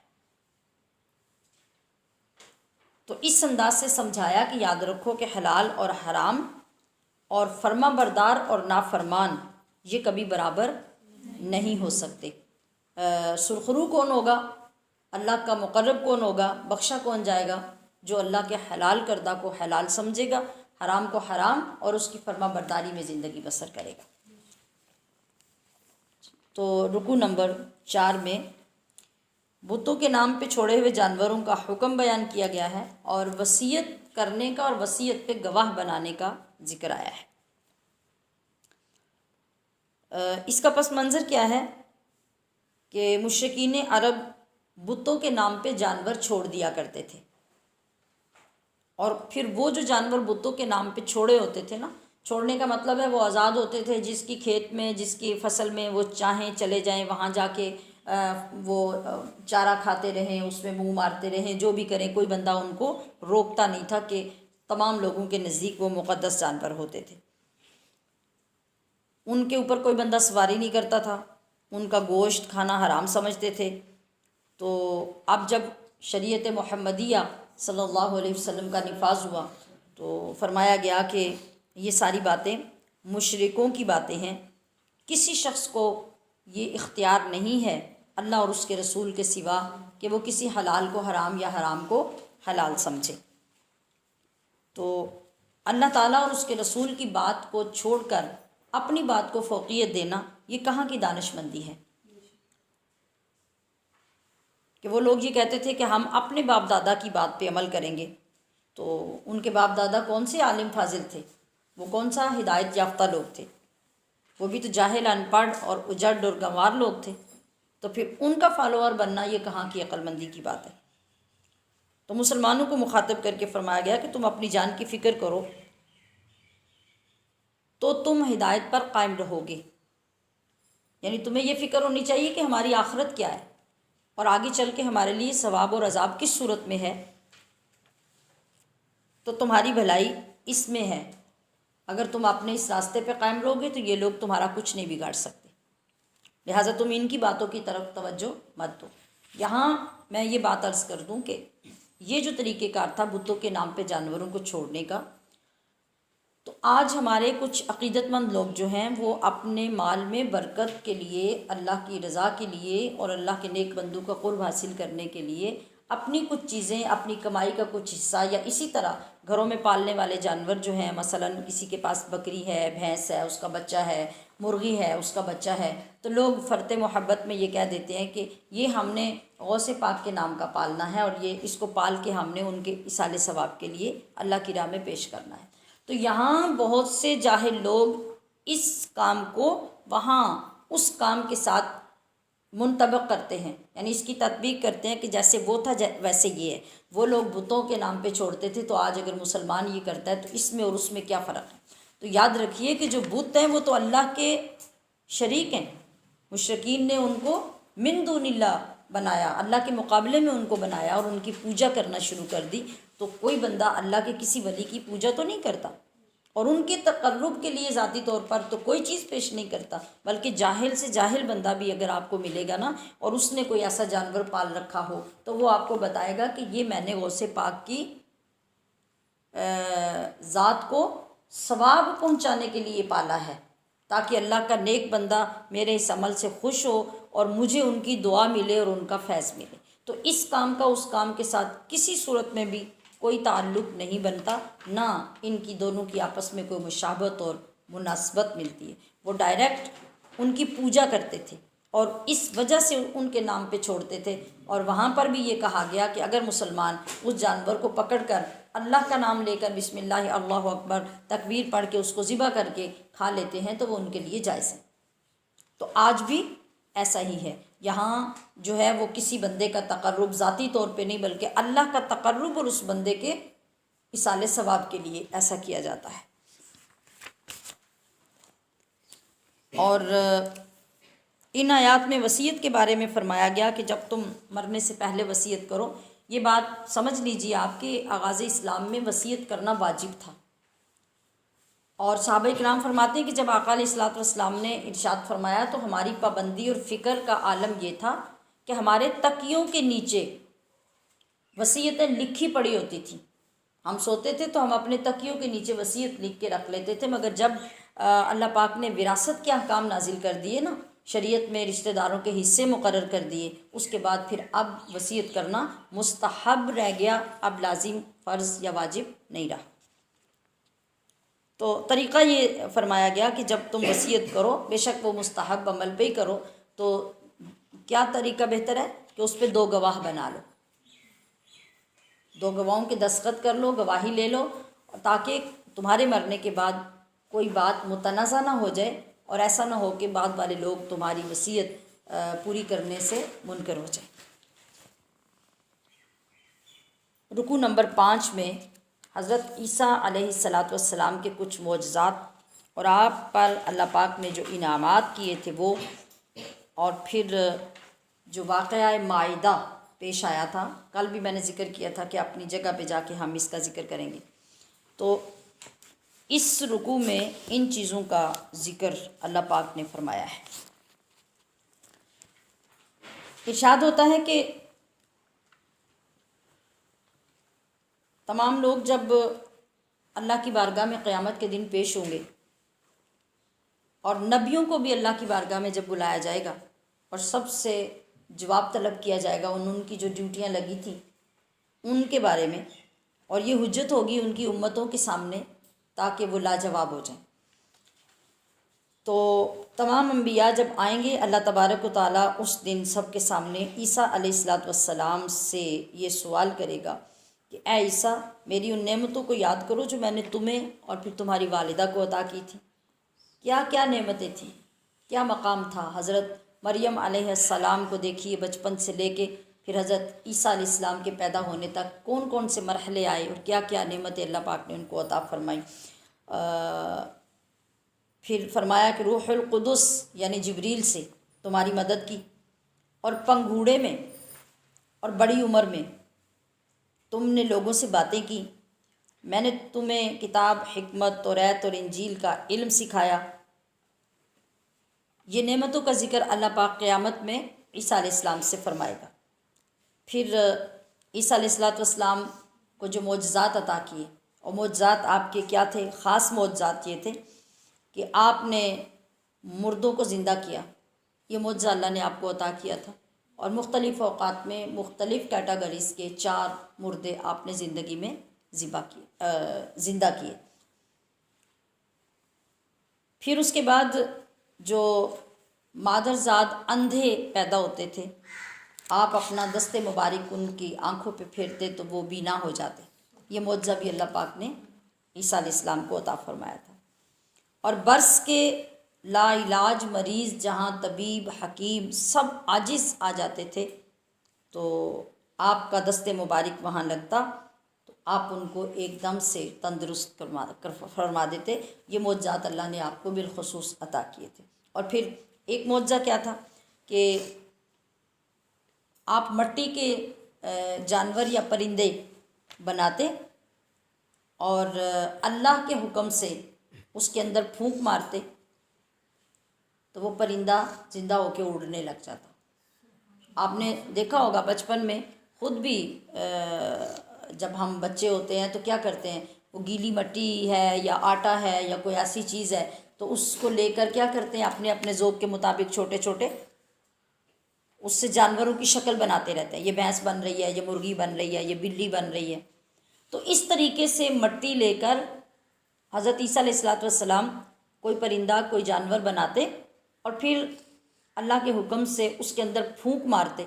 تو اس انداز سے سمجھایا کہ یاد رکھو کہ حلال اور حرام اور فرما بردار اور نافرمان یہ کبھی برابر نہیں ہو سکتے۔ سرخرو کون ہوگا؟ اللہ کا مقرب کون ہوگا؟ بخشا کون جائے گا؟ جو اللہ کے حلال کردہ کو حلال سمجھے گا، حرام کو حرام، اور اس کی فرما برداری میں زندگی بسر کرے گا۔ تو رکوع نمبر 4 میں بتوں کے نام پہ چھوڑے ہوئے جانوروں کا حکم بیان کیا گیا ہے، اور وصیت کرنے کا اور وصیت پہ گواہ بنانے کا ذکر آیا ہے۔ اس کا پس منظر کیا ہے کہ مشرکین عرب بتوں کے نام پہ جانور چھوڑ دیا کرتے تھے، اور پھر وہ جو جانور بتوں کے نام پہ چھوڑے ہوتے تھے نا، چھوڑنے کا مطلب ہے وہ آزاد ہوتے تھے، جس کی کھیت میں، جس کی فصل میں وہ چاہیں چلے جائیں، وہاں جا کے وہ چارہ کھاتے رہیں، اس میں منہ مارتے رہیں، جو بھی کریں، کوئی بندہ ان کو روکتا نہیں تھا، کہ تمام لوگوں کے نزدیک وہ مقدس جانور ہوتے تھے۔ ان کے اوپر کوئی بندہ سواری نہیں کرتا تھا، ان کا گوشت کھانا حرام سمجھتے تھے۔ تو اب جب شریعت محمدیہ صلی اللہ علیہ وسلم کا نفاذ ہوا تو فرمایا گیا کہ یہ ساری باتیں مشرکوں کی باتیں ہیں، کسی شخص کو یہ اختیار نہیں ہے اللہ اور اس کے رسول کے سوا کہ وہ کسی حلال کو حرام یا حرام کو حلال سمجھے۔ تو اللہ تعالیٰ اور اس کے رسول کی بات کو چھوڑ کر اپنی بات کو فوقیت دینا، یہ کہاں کی دانش مندی ہے؟ کہ وہ لوگ یہ کہتے تھے کہ ہم اپنے باپ دادا کی بات پہ عمل کریں گے، تو ان کے باپ دادا کون سے عالم فاضل تھے؟ وہ کون سا ہدایت یافتہ لوگ تھے؟ وہ بھی تو جاہل، ان پڑھ اور اجڑ اور گنوار لوگ تھے۔ تو پھر ان کا فالوور بننا یہ کہاں کی عقل مندی کی بات ہے؟ تو مسلمانوں کو مخاطب کر کے فرمایا گیا کہ تم اپنی جان کی فکر کرو تو تم ہدایت پر قائم رہو گے، یعنی تمہیں یہ فکر ہونی چاہیے کہ ہماری آخرت کیا ہے اور آگے چل کے ہمارے لیے ثواب اور عذاب کس صورت میں ہے، تو تمہاری بھلائی اس میں ہے۔ اگر تم اپنے اس راستے پہ قائم رہو گے تو یہ لوگ تمہارا کچھ نہیں بگاڑ سکتے، لہٰذا تم ان کی باتوں کی طرف توجہ مت دو۔ یہاں میں یہ بات عرض کر دوں کہ یہ جو طریقہ کار تھا بتوں کے نام پہ جانوروں کو چھوڑنے کا، تو آج ہمارے کچھ عقیدت مند لوگ جو ہیں وہ اپنے مال میں برکت کے لیے، اللہ کی رضا کے لیے اور اللہ کے نیک بندوں کا قرب حاصل کرنے کے لیے اپنی کچھ چیزیں، اپنی کمائی کا کچھ حصہ، یا اسی طرح گھروں میں پالنے والے جانور جو ہیں، مثلا کسی کے پاس بکری ہے، بھینس ہے، اس کا بچہ ہے، مرغی ہے، اس کا بچہ ہے، تو لوگ فرط محبت میں یہ کہہ دیتے ہیں کہ یہ ہم نے غوث پاک کے نام کا پالنا ہے، اور یہ اس کو پال کے ہم نے ان کے ایصال ثواب کے لیے اللہ کی راہ میں پیش کرنا ہے۔ تو یہاں بہت سے جاہل لوگ اس کام کو وہاں اس کام کے ساتھ منطبق کرتے ہیں، یعنی اس کی تطبیق کرتے ہیں کہ جیسے وہ تھا ویسے یہ ہے۔ وہ لوگ بتوں کے نام پہ چھوڑتے تھے، تو آج اگر مسلمان یہ کرتا ہے تو اس میں اور اس میں کیا فرق ہے؟ تو یاد رکھیے کہ جو بت ہیں وہ تو اللہ کے شریک ہیں، مشرکین نے ان کو من دون اللہ بنایا، اللہ کے مقابلے میں ان کو بنایا اور ان کی پوجا کرنا شروع کر دی۔ تو کوئی بندہ اللہ کے کسی ولی کی پوجا تو نہیں کرتا، اور ان کے تقرب کے لیے ذاتی طور پر تو کوئی چیز پیش نہیں کرتا، بلکہ جاہل سے جاہل بندہ بھی اگر آپ کو ملے گا نا، اور اس نے کوئی ایسا جانور پال رکھا ہو، تو وہ آپ کو بتائے گا کہ یہ میں نے غوث پاک کی ذات کو ثواب پہنچانے کے لیے پالا ہے، تاکہ اللہ کا نیک بندہ میرے اس عمل سے خوش ہو اور مجھے ان کی دعا ملے اور ان کا فیض ملے۔ تو اس کام کا اس کام کے ساتھ کسی صورت میں بھی کوئی تعلق نہیں بنتا، نہ ان کی دونوں کی آپس میں کوئی مشابہت اور مناسبت ملتی ہے۔ وہ ڈائریکٹ ان کی پوجا کرتے تھے اور اس وجہ سے ان کے نام پہ چھوڑتے تھے، اور وہاں پر بھی یہ کہا گیا کہ اگر مسلمان اس جانور کو پکڑ کر اللہ کا نام لے کر بسم اللہ اللہ اکبر تکبیر پڑھ کے اس کو ذبح کر کے کھا لیتے ہیں تو وہ ان کے لیے جائز ہے۔ تو آج بھی ایسا ہی ہے، یہاں جو ہے وہ کسی بندے کا تقرب ذاتی طور پہ نہیں، بلکہ اللہ کا تقرب اور اس بندے کے ایصال ثواب کے لیے ایسا کیا جاتا ہے۔ اور ان آیات میں وصیت کے بارے میں فرمایا گیا کہ جب تم مرنے سے پہلے وصیت کرو۔ یہ بات سمجھ لیجیے آپ کہ آغاز اسلام میں وصیت کرنا واجب تھا، اور صحابہ کرام فرماتے ہیں کہ جب آقا علیہ الصلوۃ والسلام نے ارشاد فرمایا تو ہماری پابندی اور فکر کا عالم یہ تھا کہ ہمارے تکیوں کے نیچے وصیتیں لکھی پڑی ہوتی تھیں۔ ہم سوتے تھے تو ہم اپنے تکیوں کے نیچے وصیت لکھ کے رکھ لیتے تھے، مگر جب اللہ پاک نے وراثت کے احکام نازل کر دیے نا، شریعت میں رشتہ داروں کے حصے مقرر کر دیے، اس کے بعد پھر اب وصیت کرنا مستحب رہ گیا، اب لازم، فرض یا واجب نہیں رہا۔ تو طریقہ یہ فرمایا گیا کہ جب تم وصیت کرو، بے شک وہ مستحب عمل پہ ہی کرو، تو کیا طریقہ بہتر ہے کہ اس پہ 2 گواہ بنا لو، 2 گواہوں کے دستخط کر لو، گواہی لے لو، تاکہ تمہارے مرنے کے بعد کوئی بات متنازع نہ ہو جائے، اور ایسا نہ ہو کہ بعد والے لوگ تمہاری وصیت پوری کرنے سے منکر ہو جائیں۔ رکوع نمبر 5 میں حضرت عیسیٰ علیہ السلام کے کچھ معجزات اور آپ پر اللہ پاک نے جو انعامات کیے تھے وہ، اور پھر جو واقعہ مائدہ پیش آیا تھا، کل بھی میں نے ذکر کیا تھا کہ اپنی جگہ پہ جا کے ہم اس کا ذکر کریں گے۔ تو اس رکوع میں ان چیزوں کا ذکر اللہ پاک نے فرمایا ہے۔ ارشاد ہوتا ہے کہ تمام لوگ جب اللہ کی بارگاہ میں قیامت کے دن پیش ہوں گے، اور نبیوں کو بھی اللہ کی بارگاہ میں جب بلایا جائے گا اور سب سے جواب طلب کیا جائے گا ان کی جو ڈیوٹیاں لگی تھیں ان کے بارے میں، اور یہ حجت ہوگی ان کی امتوں کے سامنے تاکہ وہ لاجواب ہو جائیں۔ تو تمام انبیاء جب آئیں گے، اللہ تبارک و تعالیٰ اس دن سب کے سامنے عیسیٰ علیہ السلام سے یہ سوال کرے گا کہ اے عیسیٰ، میری ان نعمتوں کو یاد کرو جو میں نے تمہیں اور پھر تمہاری والدہ کو عطا کی تھی۔ کیا کیا نعمتیں تھیں، کیا مقام تھا۔ حضرت مریم علیہ السلام کو دیکھیے، بچپن سے لے کے پھر حضرت عیسیٰ علیہ السلام کے پیدا ہونے تک کون کون سے مرحلے آئے اور کیا کیا نعمتیں اللہ پاک نے ان کو عطا فرمائی۔ پھر فرمایا کہ روح القدس یعنی جبریل سے تمہاری مدد کی، اور پنگھوڑے میں اور بڑی عمر میں تم نے لوگوں سے باتیں کی، میں نے تمہیں کتاب، حکمت، توریت اور انجیل کا علم سکھایا۔ یہ نعمتوں کا ذکر اللہ پاک قیامت میں عیسیٰ علیہ السلام سے فرمائے گا۔ پھر عیسیٰ علیہ السلام کو جو معجزات عطا کیے، اور معجزات آپ کے کیا تھے؟ خاص معجزات یہ تھے کہ آپ نے مردوں کو زندہ کیا۔ یہ معجزہ اللہ نے آپ کو عطا کیا تھا، اور مختلف اوقات میں مختلف کیٹاگریز کے 4 مردے آپ نے زندگی میں زندہ کیے۔ پھر اس کے بعد جو مادرزاد اندھے پیدا ہوتے تھے، آپ اپنا دست مبارک ان کی آنکھوں پہ پھیرتے تو وہ بینا ہو جاتے۔ یہ معجزہ بھی اللہ پاک نے عیسیٰ علیہ السلام کو عطا فرمایا تھا۔ اور برس کے لا علاج مریض جہاں طبیب، حکیم سب عاجز آ جاتے تھے، تو آپ کا دست مبارک وہاں لگتا تو آپ ان کو ایک دم سے تندرست فرما دیتے۔ یہ معجزات اللہ نے آپ کو بالخصوص عطا کیے تھے۔ اور پھر ایک معجزہ کیا تھا کہ آپ مٹی کے جانور یا پرندے بناتے اور اللہ کے حکم سے اس کے اندر پھونک مارتے تو وہ پرندہ زندہ ہو کے اڑنے لگ جاتا۔ آپ نے دیکھا ہوگا بچپن میں خود بھی، جب ہم بچے ہوتے ہیں تو کیا کرتے ہیں، وہ گیلی مٹی ہے یا آٹا ہے یا کوئی ایسی چیز ہے تو اس کو لے کر کیا کرتے ہیں، اپنے اپنے ذوق کے مطابق چھوٹے چھوٹے اس سے جانوروں کی شکل بناتے رہتے ہیں۔ یہ بھینس بن رہی ہے، یہ مرغی بن رہی ہے، یہ بلی بن رہی ہے۔ تو اس طریقے سے مٹی لے کر حضرت عیسیٰ علیہ السلام کوئی پرندہ، کوئی جانور بناتے اور پھر اللہ کے حکم سے اس کے اندر پھونک مارتے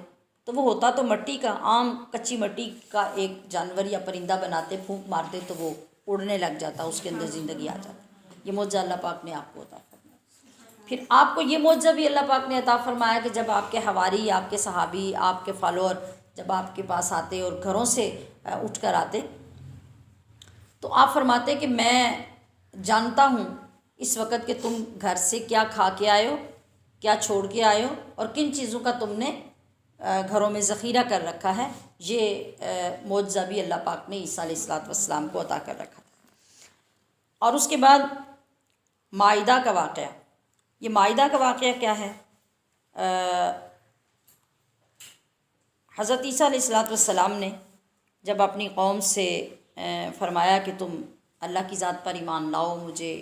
تو وہ ہوتا تو مٹی کا، عام کچی مٹی کا ایک جانور یا پرندہ بناتے، پھونک مارتے تو وہ اڑنے لگ جاتا، اس کے اندر زندگی آ جاتی۔ یہ معجزہ اللہ پاک نے آپ کو عطا فرمایا۔ پھر آپ کو یہ معجزہ بھی اللہ پاک نے عطا فرمایا کہ جب آپ کے حواری، آپ کے صحابی، آپ کے فالوور جب آپ کے پاس آتے اور گھروں سے اٹھ کر آتے تو آپ فرماتے کہ میں جانتا ہوں اس وقت کہ تم گھر سے کیا کھا کے آئے ہو، کیا چھوڑ کے آئے ہو، اور کن چیزوں کا تم نے گھروں میں ذخیرہ کر رکھا ہے۔ یہ معجزہ بھی اللہ پاک نے عیسیٰ علیہ السلام کو عطا کر رکھا تھا۔ اور اس کے بعد مائدہ کا واقعہ۔ یہ مائدہ کا واقعہ کیا ہے؟ حضرت عیسیٰ علیہ السلام نے جب اپنی قوم سے فرمایا کہ تم اللہ کی ذات پر ایمان لاؤ، مجھے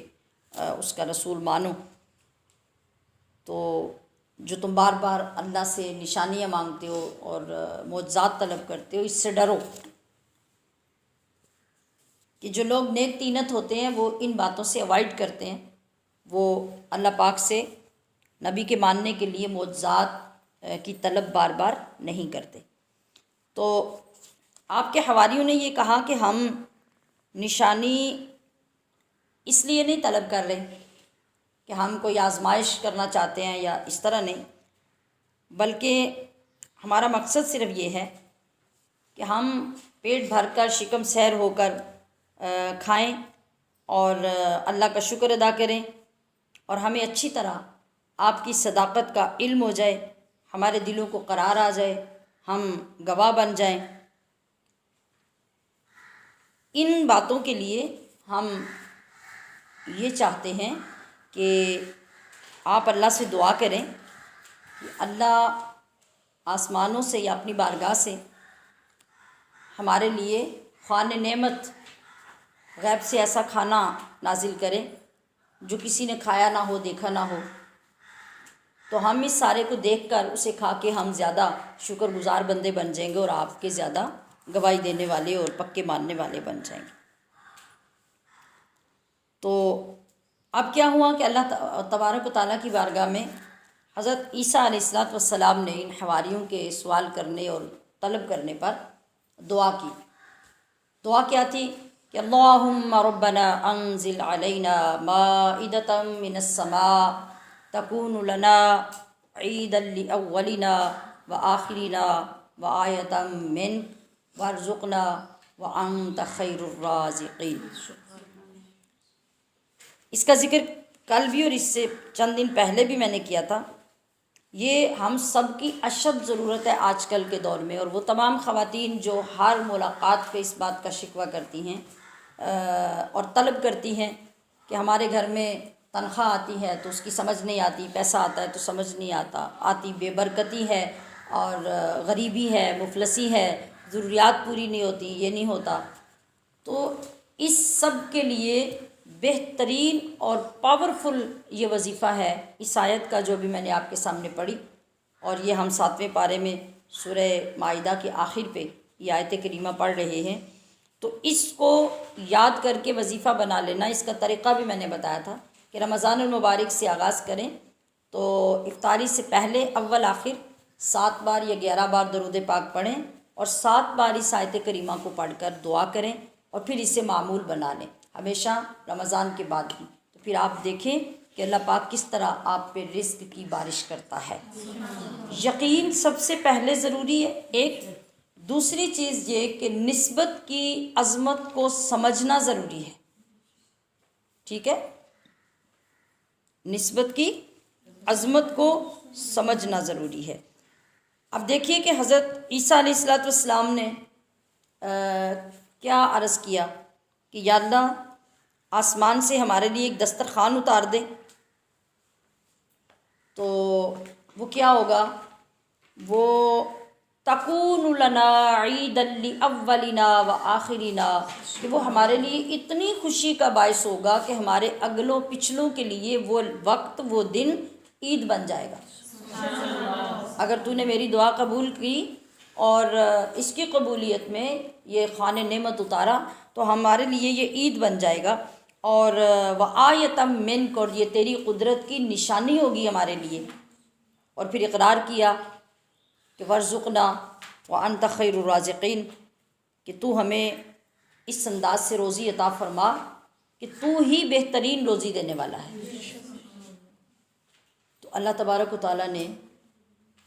اس کا رسول مانو، تو جو تم بار بار اللہ سے نشانیاں مانگتے ہو اور معجزات طلب کرتے ہو، اس سے ڈرو کہ جو لوگ نیک تینت ہوتے ہیں وہ ان باتوں سے اوائڈ کرتے ہیں، وہ اللہ پاک سے نبی کے ماننے کے لیے معجزات کی طلب بار بار نہیں کرتے۔ تو آپ کے حواریوں نے یہ کہا کہ ہم نشانی اس لیے نہیں طلب کر رہے کہ ہم کوئی آزمائش کرنا چاہتے ہیں یا اس طرح نہیں، بلکہ ہمارا مقصد صرف یہ ہے کہ ہم پیٹ بھر کر، شکم سیر ہو کر کھائیں اور اللہ کا شکر ادا کریں، اور ہمیں اچھی طرح آپ کی صداقت کا علم ہو جائے، ہمارے دلوں کو قرار آ جائے، ہم گواہ بن جائیں۔ ان باتوں کے لیے ہم یہ چاہتے ہیں کہ آپ اللہ سے دعا کریں کہ اللہ آسمانوں سے یا اپنی بارگاہ سے ہمارے لیے خوان نعمت، غیب سے ایسا کھانا نازل کرے جو کسی نے کھایا نہ ہو، دیکھا نہ ہو، تو ہم اس سارے کو دیکھ کر اسے کھا کے ہم زیادہ شکر گزار بندے بن جائیں گے اور آپ کے زیادہ گواہی دینے والے اور پکے ماننے والے بن جائیں گے۔ تو اب کیا ہوا کہ اللہ تبارک و تعالیٰ کی بارگاہ میں حضرت عیسیٰ علیہ السلام نے ان حواریوں کے سوال کرنے اور طلب کرنے پر دعا کی۔ دعا کیا تھی کہ اللہم ربنا انزل علینا مائدۃ من السماء تکون لنا عیدا لاولنا وآخرنا وآیۃ منک وارزقنا وانت خیر الرازقین۔ اس کا ذکر کل بھی اور اس سے چند دن پہلے بھی میں نے کیا تھا۔ یہ ہم سب کی اشد ضرورت ہے آج کل کے دور میں، اور وہ تمام خواتین جو ہر ملاقات پہ اس بات کا شکوہ کرتی ہیں اور طلب کرتی ہیں کہ ہمارے گھر میں تنخواہ آتی ہے تو اس کی سمجھ نہیں آتی، پیسہ آتا ہے تو سمجھ نہیں آتی، بے برکتی ہے اور غریبی ہے، مفلسی ہے، ضروریات پوری نہیں ہوتی، یہ نہیں ہوتا. تو اس سب کے لیے بہترین اور پاورفل یہ وظیفہ ہے اس آیت کا جو بھی میں نے آپ کے سامنے پڑھی، اور یہ ہم 7ویں پارے میں سورہ مائدہ کے آخر پہ یہ آیت کریمہ پڑھ رہے ہیں. تو اس کو یاد کر کے وظیفہ بنا لینا. اس کا طریقہ بھی میں نے بتایا تھا کہ رمضان المبارک سے آغاز کریں تو افطاری سے پہلے اول آخر 7 بار یا 11 بار درود پاک پڑھیں اور 7 بار اس آیت کریمہ کو پڑھ کر دعا کریں اور پھر اسے معمول بنا لیں ہمیشہ رمضان کے بعد بھی. تو پھر آپ دیکھیں کہ اللہ پاک کس طرح آپ پہ رزق کی بارش کرتا ہے. یقین سب سے پہلے ضروری ہے ایک. دوسری چیز یہ کہ نسبت کی عظمت کو سمجھنا ضروری ہے. ٹھیک ہے، نسبت کی عظمت کو سمجھنا ضروری ہے. اب دیکھیے کہ حضرت عیسیٰ علیہ السلام نے کیا عرض کیا کہ یا اللہ آسمان سے ہمارے لیے ایک دسترخوان اتار دے. تو وہ کیا ہوگا؟ وہ تکون لنا عیدا لاولنا و آخرنا، کہ وہ ہمارے لیے اتنی خوشی کا باعث ہوگا کہ ہمارے اگلوں پچھلوں کے لیے وہ وقت وہ دن عید بن جائے گا. اگر تو نے میری دعا قبول کی اور اس کی قبولیت میں یہ خوان نعمت اتارا تو ہمارے لیے یہ عید بن جائے گا. اور وآیۃ منک، اور یہ تیری قدرت کی نشانی ہوگی ہمارے لیے. اور پھر اقرار کیا کہ ورزقنا وانت خیر الرازقین، کہ تو ہمیں اس انداز سے روزی عطا فرما کہ تو ہی بہترین روزی دینے والا ہے. تو اللہ تبارک و تعالیٰ نے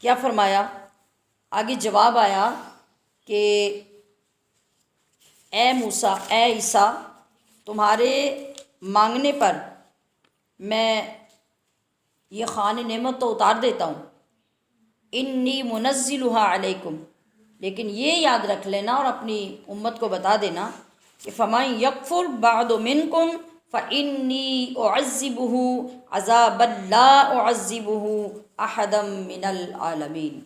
کیا فرمایا؟ آگے جواب آیا کہ اے موسیٰ، اے عیسیٰ، تمہارے مانگنے پر میں یہ خوان نعمت تو اتار دیتا ہوں. انی منزلھا علیکم، لیکن یہ یاد رکھ لینا اور اپنی امت کو بتا دینا کہ فمن یکفر بعد منکم فانی اعذبہ عذابا لا اعذبہ احدا من العالمین.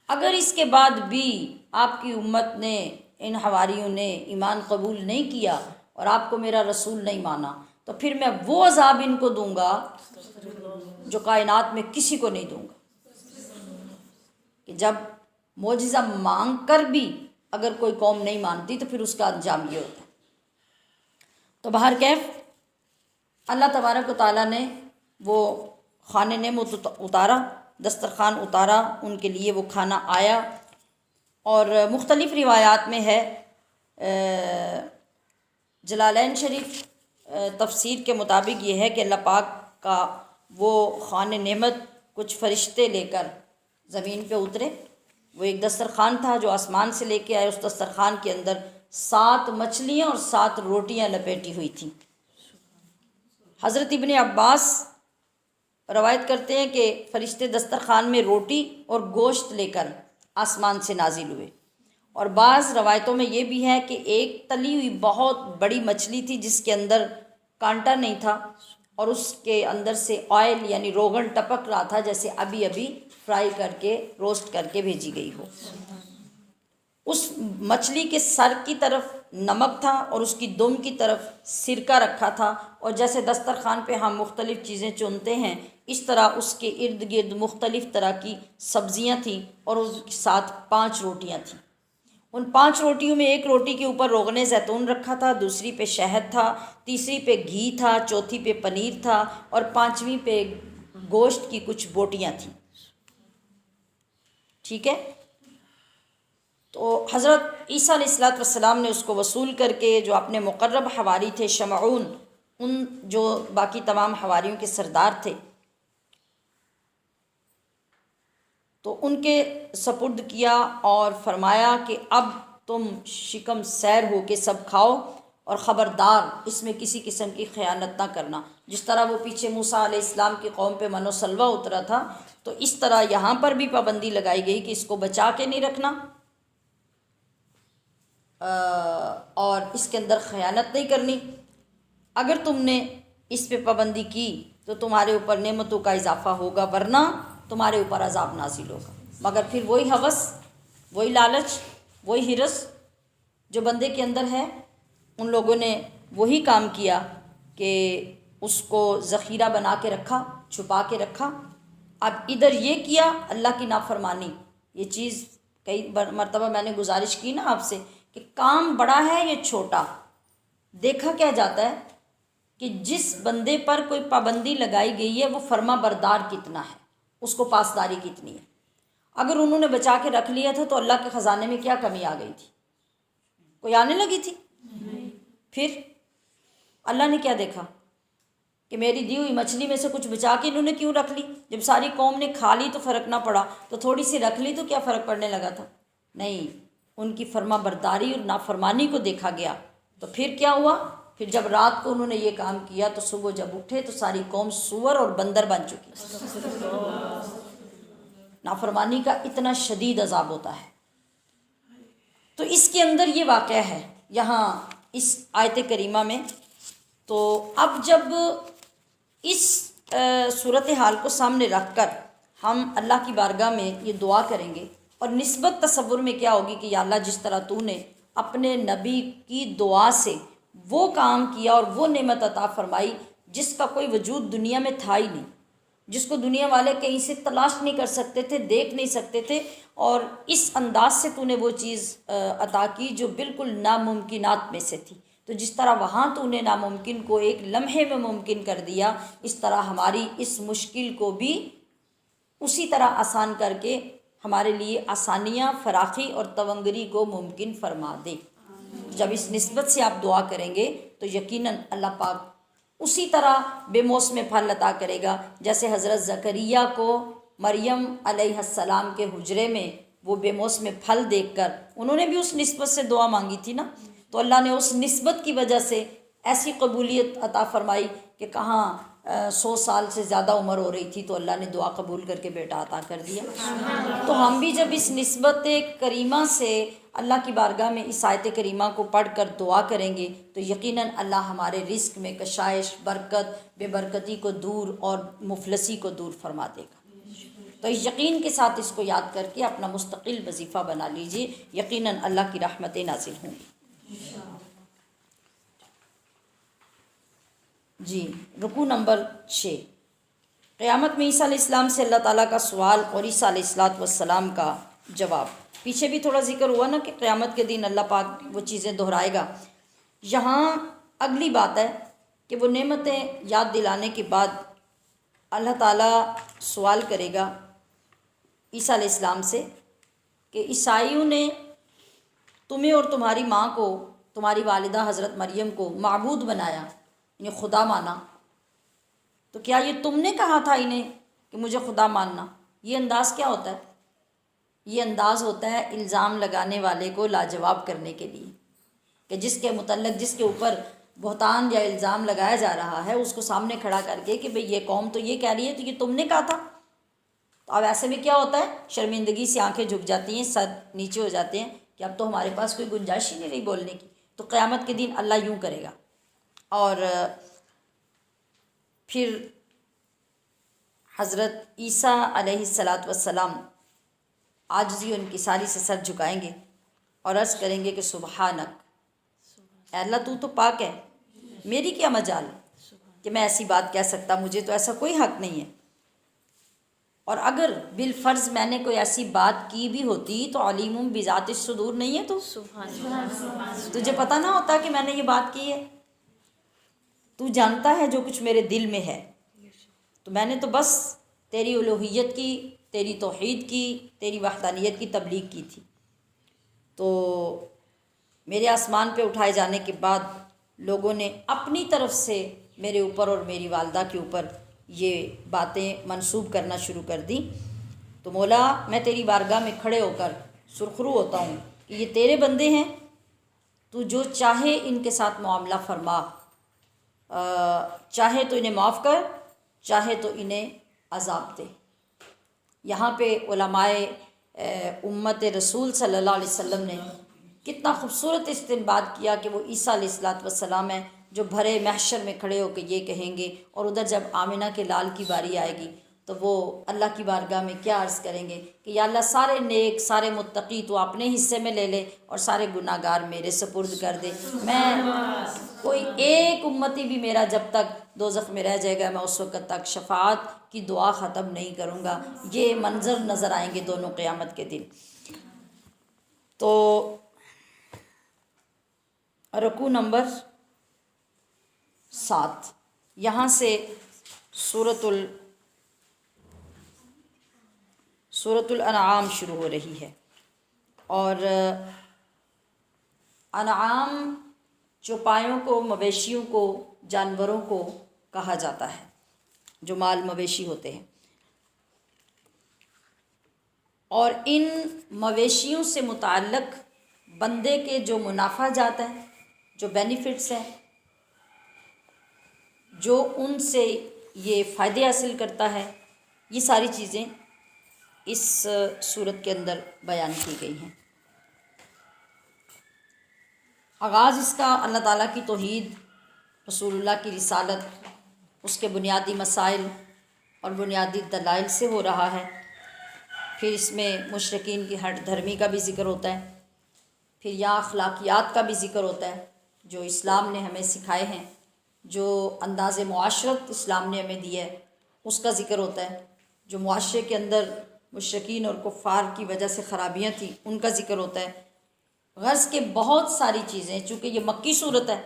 اگر اس کے بعد بھی آپ کی امت نے، ان حواریوں نے ایمان قبول نہیں کیا اور آپ کو میرا رسول نہیں مانا تو پھر میں وہ عذاب ان کو دوں گا جو کائنات میں کسی کو نہیں دوں گا. کہ جب معجزہ مانگ کر بھی اگر کوئی قوم نہیں مانتی تو پھر اس کا انجام یہ ہوتا ہے. تو بہرکیف اللہ تبارک و تعالیٰ نے وہ خوان نعمت اتارا، دسترخوان اتارا، ان کے لیے وہ کھانا آیا. اور مختلف روایات میں ہے، جلالین شریف تفسیر کے مطابق یہ ہے کہ اللہ پاک کا وہ خوان نعمت کچھ فرشتے لے کر زمین پہ اترے. وہ ایک دسترخوان تھا جو آسمان سے لے کے آئے. اس دسترخوان کے اندر 7 مچھلیاں اور 7 روٹیاں لپیٹی ہوئی تھیں. حضرت ابن عباس روایت کرتے ہیں کہ فرشتے دسترخوان میں روٹی اور گوشت لے کر آسمان سے نازل ہوئے. اور بعض روایتوں میں یہ بھی ہے کہ ایک تلی ہوئی بہت بڑی مچھلی تھی جس کے اندر کانٹا نہیں تھا اور اس کے اندر سے آئل یعنی روغن ٹپک رہا تھا، جیسے ابھی ابھی فرائی کر کے روسٹ کر کے بھیجی گئی ہو. اس مچھلی کے سر کی طرف نمک تھا اور اس کی دم کی طرف سرکہ رکھا تھا. اور جیسے دسترخوان پہ ہم مختلف چیزیں چنتے ہیں اس طرح اس کے ارد گرد مختلف طرح کی سبزیاں تھیں اور اس کے ساتھ 5 روٹیاں تھیں. ان 5 روٹیوں میں ایک روٹی کے اوپر روغن زیتون رکھا تھا، دوسری پہ شہد تھا، تیسری پہ گھی تھا، چوتھی پہ پنیر تھا اور 5ویں پہ گوشت کی کچھ بوٹیاں تھیں. ٹھیک ہے. تو حضرت عیسیٰ علیہ السلام نے اس کو وصول کر کے جو اپنے مقرب حواری تھے، شمعون، ان جو باقی تمام حواریوں کے سردار تھے، تو ان کے سپرد کیا اور فرمایا کہ اب تم شکم سیر ہو کے سب کھاؤ اور خبردار اس میں کسی قسم کی خیانت نہ کرنا. جس طرح وہ پیچھے موسیٰ علیہ السلام کی قوم پہ من و سلوہ اترا تھا تو اس طرح یہاں پر بھی پابندی لگائی گئی کہ اس کو بچا کے نہیں رکھنا اور اس کے اندر خیانت نہیں کرنی۔ اگر تم نے اس پہ پابندی کی تو تمہارے اوپر نعمتوں کا اضافہ ہوگا، ورنہ تمہارے اوپر عذاب نازل ہوگا۔ مگر پھر وہی ہوس، وہی لالچ، وہی ہرس جو بندے کے اندر ہے، ان لوگوں نے وہی کام کیا کہ اس کو ذخیرہ بنا کے رکھا، چھپا کے رکھا۔ اب ادھر یہ کیا اللہ کی نافرمانی۔ یہ چیز کئی مرتبہ میں نے گزارش کی نا آپ سے کہ کام بڑا ہے یا چھوٹا، دیکھا کیا جاتا ہے کہ جس بندے پر کوئی پابندی لگائی گئی ہے وہ فرما بردار کتنا ہے، اس کو پاسداری کتنی ہے۔ اگر انہوں نے بچا کے رکھ لیا تھا تو اللہ کے خزانے میں کیا کمی آ گئی تھی؟ کوئی آنے لگی تھی؟ پھر اللہ نے کیا دیکھا کہ میری دی ہوئی مچھلی میں سے کچھ بچا کے انہوں نے کیوں رکھ لی؟ جب ساری قوم نے کھا لی تو فرق نہ پڑا، تو تھوڑی سی رکھ لی تو کیا فرق پڑنے لگا تھا؟ نہیں، ان کی فرما برداری اور نافرمانی کو دیکھا گیا۔ تو پھر کیا ہوا؟ پھر جب رات کو انہوں نے یہ کام کیا تو صبح جب اٹھے تو ساری قوم سور اور بندر بن چکی۔ نافرمانی کا اتنا شدید عذاب ہوتا ہے۔ تو اس کے اندر یہ واقعہ ہے یہاں اس آیت کریمہ میں۔ تو اب جب اس صورتحال کو سامنے رکھ کر ہم اللہ کی بارگاہ میں یہ دعا کریں گے، اور نسبت تصور میں کیا ہوگی کہ یا اللہ جس طرح تو نے اپنے نبی کی دعا سے وہ کام کیا اور وہ نعمت عطا فرمائی جس کا کوئی وجود دنیا میں تھا ہی نہیں، جس کو دنیا والے کہیں سے تلاش نہیں کر سکتے تھے، دیکھ نہیں سکتے تھے، اور اس انداز سے تو نے وہ چیز عطا کی جو بالکل ناممکنات میں سے تھی۔ تو جس طرح وہاں تو نے ناممکن کو ایک لمحے میں ممکن کر دیا، اس طرح ہماری اس مشکل کو بھی اسی طرح آسان کر کے ہمارے لیے آسانیاں، فراخی اور تونگری کو ممکن فرما دے۔ جب اس نسبت سے آپ دعا کریں گے تو یقیناً اللہ پاک اسی طرح بے موسم پھل عطا کرے گا، جیسے حضرت زکریا کو مریم علیہ السلام کے حجرے میں وہ بے موسم پھل دیکھ کر انہوں نے بھی اس نسبت سے دعا مانگی تھی نا، تو اللہ نے اس نسبت کی وجہ سے ایسی قبولیت عطا فرمائی کہ کہاں 100 سال سے زیادہ عمر ہو رہی تھی تو اللہ نے دعا قبول کر کے بیٹا عطا کر دیا۔ تو ہم بھی جب اس نسبت کریمہ سے اللہ کی بارگاہ میں اس آیت کریمہ کو پڑھ کر دعا کریں گے تو یقیناً اللہ ہمارے رزق میں کشائش، برکت، بے برکتی کو دور اور مفلسی کو دور فرما دے گا۔ تو یقین کے ساتھ اس کو یاد کر کے اپنا مستقل وظیفہ بنا لیجئے، یقیناً اللہ کی رحمتیں نازل ہوں گی۔ جی، رکوع نمبر 6۔ قیامت میں عیسیٰ علیہ السلام سے اللہ تعالیٰ کا سوال اور عیسیٰ علیہ السلام کا جواب۔ پیچھے بھی تھوڑا ذکر ہوا نا کہ قیامت کے دن اللہ پاک وہ چیزیں دہرائے گا۔ یہاں اگلی بات ہے کہ وہ نعمتیں یاد دلانے کے بعد اللہ تعالیٰ سوال کرے گا عیسیٰ علیہ السلام سے کہ عیسائیوں نے تمہیں اور تمہاری ماں کو، تمہاری والدہ حضرت مریم کو معبود بنایا، یعنی خدا مانا، تو کیا یہ تم نے کہا تھا انہیں کہ مجھے خدا ماننا؟ یہ انداز کیا ہوتا ہے؟ یہ انداز ہوتا ہے الزام لگانے والے کو لاجواب کرنے کے لیے، کہ جس کے متعلق، جس کے اوپر بہتان یا الزام لگایا جا رہا ہے، اس کو سامنے کھڑا کر کے کہ بھئی یہ قوم تو یہ کہہ رہی ہے تو یہ تم نے کہا تھا۔ تو اب ایسے میں کیا ہوتا ہے؟ شرمندگی سے آنکھیں جھک جاتی ہیں، سر نیچے ہو جاتے ہیں کہ اب تو ہمارے پاس کوئی گنجائش ہی نہیں رہی بولنے کی۔ تو قیامت کے دن اللہ یوں کرے گا، اور پھر حضرت عیسیٰ علیہ السلام عاجزی و انکساری سے سر جھکائیں گے اور عرض کریں گے کہ سبحانک، اے اللہ تو پاک ہے، میری کیا مجال کہ میں ایسی بات کہہ سکتا، مجھے تو ایسا کوئی حق نہیں ہے، اور اگر بالفرض میں نے کوئی ایسی بات کی بھی ہوتی تو علیم بذات الصدور نہیں ہے تو تجھے پتہ نہ ہوتا کہ میں نے یہ بات کی ہے؟ تو جانتا ہے جو کچھ میرے دل میں ہے، تو میں نے تو بس تیری الوہیت کی، تیری توحید کی، تیری وحدانیت کی تبلیغ کی تھی۔ تو میرے آسمان پہ اٹھائے جانے کے بعد لوگوں نے اپنی طرف سے میرے اوپر اور میری والدہ کے اوپر یہ باتیں منسوب کرنا شروع کر دیں، تو مولا میں تیری بارگاہ میں کھڑے ہو کر سرخرو ہوتا ہوں کہ یہ تیرے بندے ہیں، تو جو چاہے ان کے ساتھ معاملہ فرما، چاہے تو انہیں معاف کر، چاہے تو انہیں عذاب دے۔ یہاں پہ علماء امت رسول صلی اللہ علیہ وسلم نے کتنا خوبصورت استنباط کیا کہ وہ عیسیٰ علیہ الصلوۃ والسلام ہیں جو بھرے محشر میں کھڑے ہو کے یہ کہیں گے، اور ادھر جب آمنہ کے لال کی باری آئے گی تو وہ اللہ کی بارگاہ میں کیا عرض کریں گے کہ یا اللہ سارے نیک سارے متقی تو اپنے حصے میں لے لے اور سارے گناہ گار میرے سپرد کر دے، میں کوئی ایک امتی بھی میرا جب تک دوزخ میں رہ جائے گا میں اس وقت تک شفاعت کی دعا ختم نہیں کروں گا۔ یہ منظر نظر آئیں گے دونوں قیامت کے دن۔ تو رکوع نمبر 7 یہاں سے سورۃ الانعام شروع ہو رہی ہے، اور انعام چوپایوں کو، مویشیوں کو، جانوروں کو کہا جاتا ہے جو مال مویشی ہوتے ہیں، اور ان مویشیوں سے متعلق بندے کے جو منافع جات ہیں، جو بینیفٹس ہیں، جو ان سے یہ فائدے حاصل کرتا ہے، یہ ساری چیزیں اس صورت کے اندر بیان کی گئی ہیں۔ آغاز اس کا اللہ تعالیٰ کی توحید، رسول اللہ کی رسالت، اس کے بنیادی مسائل اور بنیادی دلائل سے ہو رہا ہے۔ پھر اس میں مشرکین کی ہٹ دھرمی کا بھی ذکر ہوتا ہے، پھر یہاں اخلاقیات کا بھی ذکر ہوتا ہے جو اسلام نے ہمیں سکھائے ہیں، جو انداز معاشرت اسلام نے ہمیں دیا ہے اس کا ذکر ہوتا ہے، جو معاشرے کے اندر مشرکین اور کفار کی وجہ سے خرابیاں تھیں ان کا ذکر ہوتا ہے۔ غرض کے بہت ساری چیزیں، چونکہ یہ مکی صورت ہے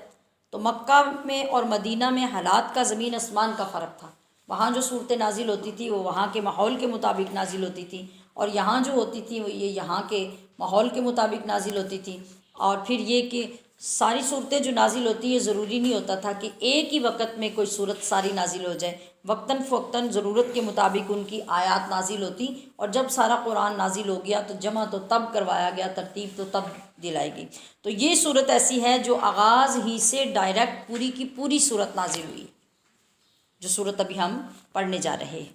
تو مکہ میں اور مدینہ میں حالات کا زمین آسمان کا فرق تھا۔ وہاں جو صورتیں نازل ہوتی تھی وہ وہاں کے ماحول کے مطابق نازل ہوتی تھی، اور یہاں جو ہوتی تھی وہ یہ یہاں کے ماحول کے مطابق نازل ہوتی تھی۔ اور پھر یہ کہ ساری صورتیں جو نازل ہوتی ہیں ضروری نہیں ہوتا تھا کہ ایک ہی وقت میں کوئی صورت ساری نازل ہو جائے، وقتاً فوقتاً ضرورت کے مطابق ان کی آیات نازل ہوتی، اور جب سارا قرآن نازل ہو گیا تو جمع تو تب کروایا گیا، ترتیب تو تب دلائی گئی۔ تو یہ صورت ایسی ہے جو آغاز ہی سے ڈائریکٹ پوری کی پوری صورت نازل ہوئی، جو صورت ابھی ہم پڑھنے جا رہے ہیں۔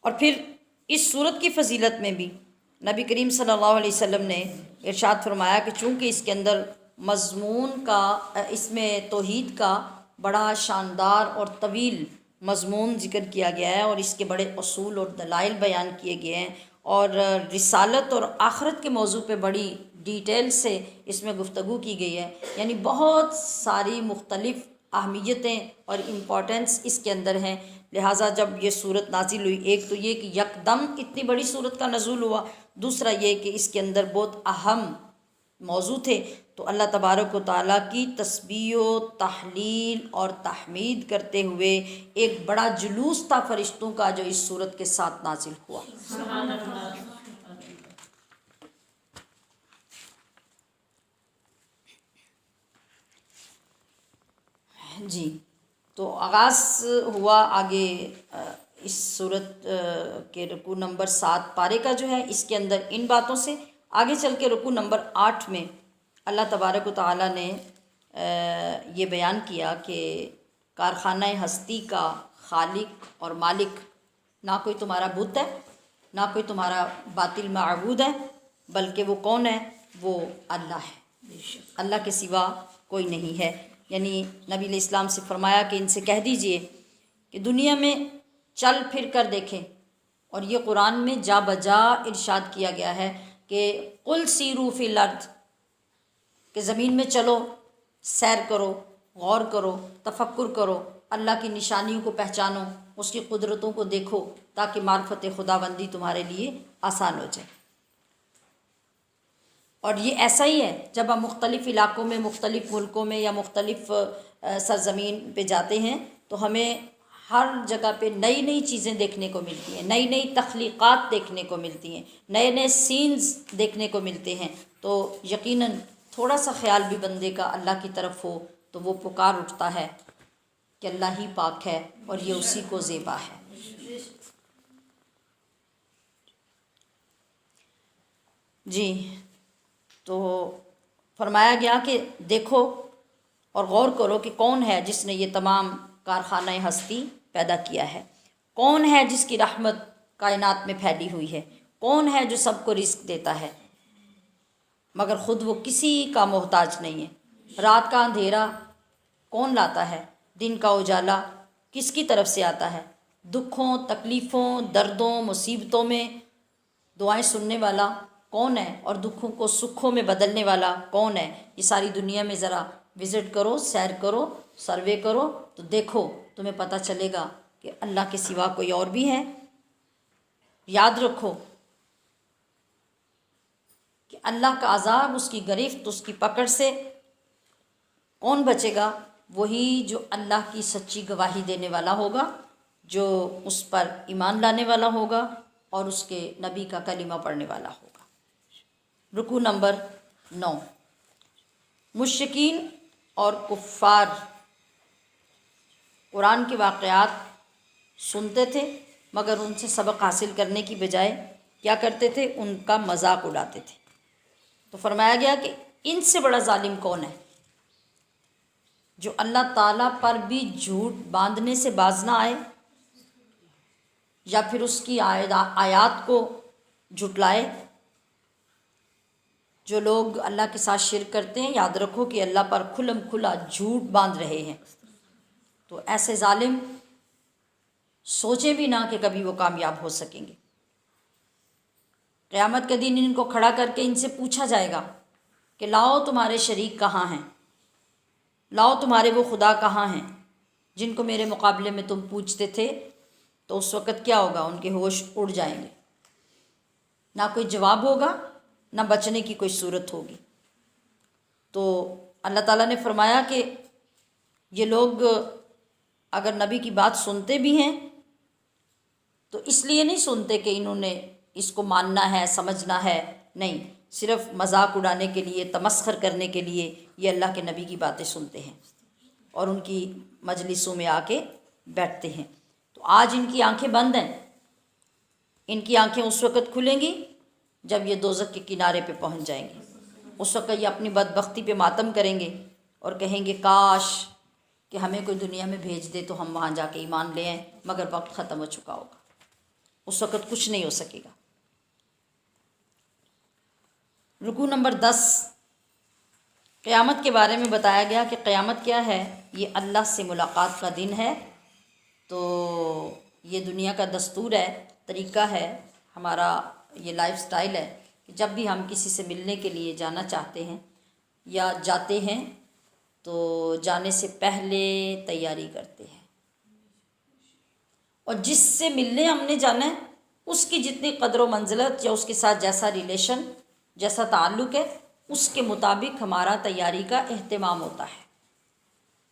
اور پھر اس صورت کی فضیلت میں بھی نبی کریم صلی اللہ علیہ وسلم نے ارشاد فرمایا کہ چونکہ اس کے اندر مضمون کا، اس میں توحید کا بڑا شاندار اور طویل مضمون ذکر کیا گیا ہے، اور اس کے بڑے اصول اور دلائل بیان کیے گئے ہیں، اور رسالت اور آخرت کے موضوع پہ بڑی ڈیٹیل سے اس میں گفتگو کی گئی ہے، یعنی بہت ساری مختلف اہمیتیں اور امپورٹنس اس کے اندر ہیں۔ لہٰذا جب یہ صورت نازل ہوئی، ایک تو یہ کہ یکدم اتنی بڑی صورت کا نزول ہوا، دوسرا یہ کہ اس کے اندر بہت اہم موضوع تھے، تو اللہ تبارک و تعالیٰ کی تسبیح و تحلیل اور تحمید کرتے ہوئے ایک بڑا جلوس تھا فرشتوں کا جو اس صورت کے ساتھ نازل ہوا۔ جی، تو آغاز ہوا آگے اس صورت کے رکوع نمبر 7 پارے کا جو ہے، اس کے اندر ان باتوں سے آگے چل کے رکوع نمبر 8 میں اللہ تبارک و تعالیٰ نے یہ بیان کیا کہ کارخانہ ہستی کا خالق اور مالک نہ کوئی تمہارا بت ہے، نہ کوئی تمہارا باطل معبود ہے، بلکہ وہ کون ہے؟ وہ اللہ ہے، اللہ کے سوا کوئی نہیں ہے۔ یعنی نبی علیہ السلام سے فرمایا کہ ان سے کہہ دیجئے کہ دنیا میں چل پھر کر دیکھیں، اور یہ قرآن میں جا بجا ارشاد کیا گیا ہے کہ قل سیروا فی الارض، کہ زمین میں چلو، سیر کرو، غور کرو، تفکر کرو، اللہ کی نشانیوں کو پہچانو، اس کی قدرتوں کو دیکھو، تاکہ معرفت خداوندی تمہارے لیے آسان ہو جائے۔ اور یہ ایسا ہی ہے جب ہم مختلف علاقوں میں، مختلف ملکوں میں یا مختلف سرزمین پہ جاتے ہیں تو ہمیں ہر جگہ پہ نئی نئی چیزیں دیکھنے کو ملتی ہیں، نئی نئی تخلیقات دیکھنے کو ملتی ہیں، نئے نئے سینز دیکھنے کو ملتے ہیں، تو یقیناً تھوڑا سا خیال بھی بندے کا اللہ کی طرف ہو تو وہ پکار اٹھتا ہے کہ اللہ ہی پاک ہے اور یہ اسی کو زیبا ہے۔ جی، تو فرمایا گیا کہ دیکھو اور غور کرو کہ کون ہے جس نے یہ تمام کارخانہ ہستی پیدا کیا ہے، کون ہے جس کی رحمت کائنات میں پھیلی ہوئی ہے، کون ہے جو سب کو رزق دیتا ہے مگر خود وہ کسی کا محتاج نہیں ہے؟ رات کا اندھیرا کون لاتا ہے؟ دن کا اجالا کس کی طرف سے آتا ہے؟ دکھوں، تکلیفوں، دردوں، مصیبتوں میں دعائیں سننے والا کون ہے؟ اور دکھوں کو سکھوں میں بدلنے والا کون ہے؟ یہ ساری دنیا میں ذرا وزٹ کرو، سیر کرو، سروے کرو تو دیکھو، تمہیں پتہ چلے گا کہ اللہ کے سوا کوئی اور بھی ہے۔ یاد رکھو کہ اللہ کا عذاب، اس کی گرفت، اس کی پکڑ سے کون بچے گا؟ وہی جو اللہ کی سچی گواہی دینے والا ہوگا، جو اس پر ایمان لانے والا ہوگا اور اس کے نبی کا کلمہ پڑھنے والا ہوگا۔ رکوع نمبر 9۔ مشرکین اور کفار قرآن کے واقعات سنتے تھے مگر ان سے سبق حاصل کرنے کی بجائے کیا کرتے تھے؟ ان کا مذاق اڑاتے تھے۔ تو فرمایا گیا کہ ان سے بڑا ظالم کون ہے جو اللہ تعالیٰ پر بھی جھوٹ باندھنے سے باز نہ آئے یا پھر اس کی آیات کو جھٹلائے۔ جو لوگ اللہ کے ساتھ شرک کرتے ہیں، یاد رکھو کہ اللہ پر کھلم کھلا جھوٹ باندھ رہے ہیں، تو ایسے ظالم سوچیں بھی نہ کہ کبھی وہ کامیاب ہو سکیں گے۔ قیامت کے دن ان کو کھڑا کر کے ان سے پوچھا جائے گا کہ لاؤ تمہارے شریک کہاں ہیں، لاؤ تمہارے وہ خدا کہاں ہیں جن کو میرے مقابلے میں تم پوچھتے تھے۔ تو اس وقت کیا ہوگا؟ ان کے ہوش اڑ جائیں گے، نہ کوئی جواب ہوگا، نہ بچنے کی کوئی صورت ہوگی۔ تو اللہ تعالیٰ نے فرمایا کہ یہ لوگ اگر نبی کی بات سنتے بھی ہیں تو اس لیے نہیں سنتے کہ انہوں نے اس کو ماننا ہے، سمجھنا ہے، نہیں، صرف مذاق اڑانے کے لیے، تمسخر کرنے کے لیے یہ اللہ کے نبی کی باتیں سنتے ہیں اور ان کی مجلسوں میں آ کے بیٹھتے ہیں۔ تو آج ان کی آنکھیں بند ہیں، ان کی آنکھیں اس وقت کھلیں گی جب یہ دوزخ کے کنارے پہ پہنچ جائیں گے۔ اس وقت یہ اپنی بدبختی پہ ماتم کریں گے اور کہیں گے کاش کہ ہمیں کوئی دنیا میں بھیج دے تو ہم وہاں جا کے ایمان لے آئیں، مگر وقت ختم ہو چکا ہوگا، اس وقت کچھ نہیں ہو سکے گا۔ رکوع نمبر 10۔ قیامت کے بارے میں بتایا گیا کہ قیامت کیا ہے؟ یہ اللہ سے ملاقات کا دن ہے۔ تو یہ دنیا کا دستور ہے، طریقہ ہے، ہمارا یہ لائف سٹائل ہے کہ جب بھی ہم کسی سے ملنے کے لیے جانا چاہتے ہیں یا جاتے ہیں تو جانے سے پہلے تیاری کرتے ہیں، اور جس سے ملنے ہم نے جانا ہے اس کی جتنی قدر و منزلت یا اس کے ساتھ جیسا ریلیشن، جیسا تعلق ہے، اس کے مطابق ہمارا تیاری کا اہتمام ہوتا ہے۔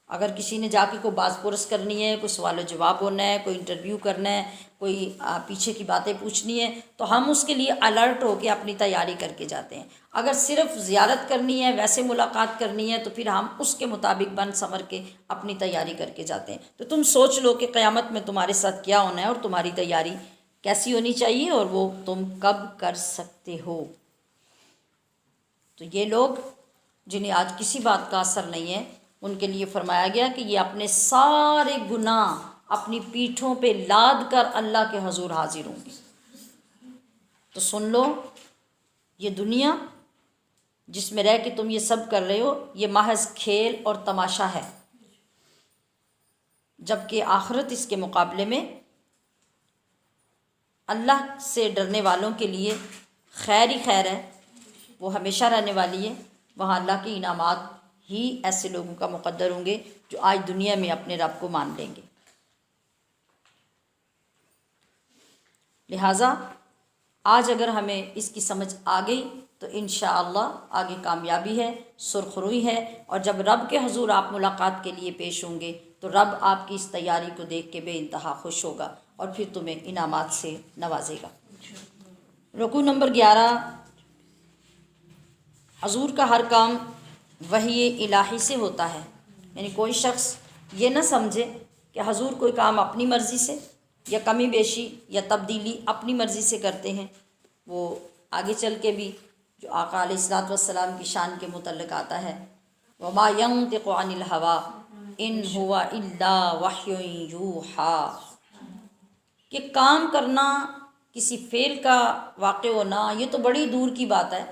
اگر کسی نے جا کے کوئی باز پرس کرنی ہے، کوئی سوال و جواب ہونا ہے، کوئی انٹرویو کرنا ہے، کوئی پیچھے کی باتیں پوچھنی ہے، تو ہم اس کے لیے الرٹ ہو کے اپنی تیاری کر کے جاتے ہیں۔ اگر صرف زیارت کرنی ہے، ویسے ملاقات کرنی ہے، تو پھر ہم اس کے مطابق بن سمر کے اپنی تیاری کر کے جاتے ہیں۔ تو تم سوچ لو کہ قیامت میں تمہارے ساتھ کیا ہونا ہے اور تمہاری تیاری کیسی ہونی چاہیے اور وہ تم کب کر سکتے ہو۔ تو یہ لوگ جنہیں آج کسی بات کا اثر نہیں ہے، ان کے لیے فرمایا گیا کہ یہ اپنے سارے گناہ اپنی پیٹھوں پہ لاد کر اللہ کے حضور حاضر ہوں گے۔ تو سن لو، یہ دنیا جس میں رہ کے تم یہ سب کر رہے ہو، یہ محض کھیل اور تماشا ہے، جبکہ آخرت اس کے مقابلے میں اللہ سے ڈرنے والوں کے لیے خیر ہی خیر ہے، وہ ہمیشہ رہنے والی ہے۔ وہاں اللہ کے انعامات ہی ایسے لوگوں کا مقدر ہوں گے جو آج دنیا میں اپنے رب کو مان لیں گے۔ لہٰذا آج اگر ہمیں اس کی سمجھ آ گئی تو انشاءاللہ آگے کامیابی ہے، سرخ روئی ہے، اور جب رب کے حضور آپ ملاقات کے لیے پیش ہوں گے تو رب آپ کی اس تیاری کو دیکھ کے بے انتہا خوش ہوگا اور پھر تمہیں انعامات سے نوازے گا۔ رکوع نمبر 11۔ حضور کا ہر کام وحی الہی سے ہوتا ہے، یعنی کوئی شخص یہ نہ سمجھے کہ حضور کوئی کام اپنی مرضی سے یا کمی بیشی یا تبدیلی اپنی مرضی سے کرتے ہیں۔ وہ آگے چل کے بھی جو آقا علیہ الصلوۃ والسلام کی شان کے متعلق آتا ہے، وَمَا يَنطِقُ عَنِ الْهَوَىٰ إِنْ هُوَ إِلَّا وَحْيٌ يُوحَىٰ، کہ کام کرنا کسی فعل کا واقع ہونا یہ تو بڑی دور کی بات ہے،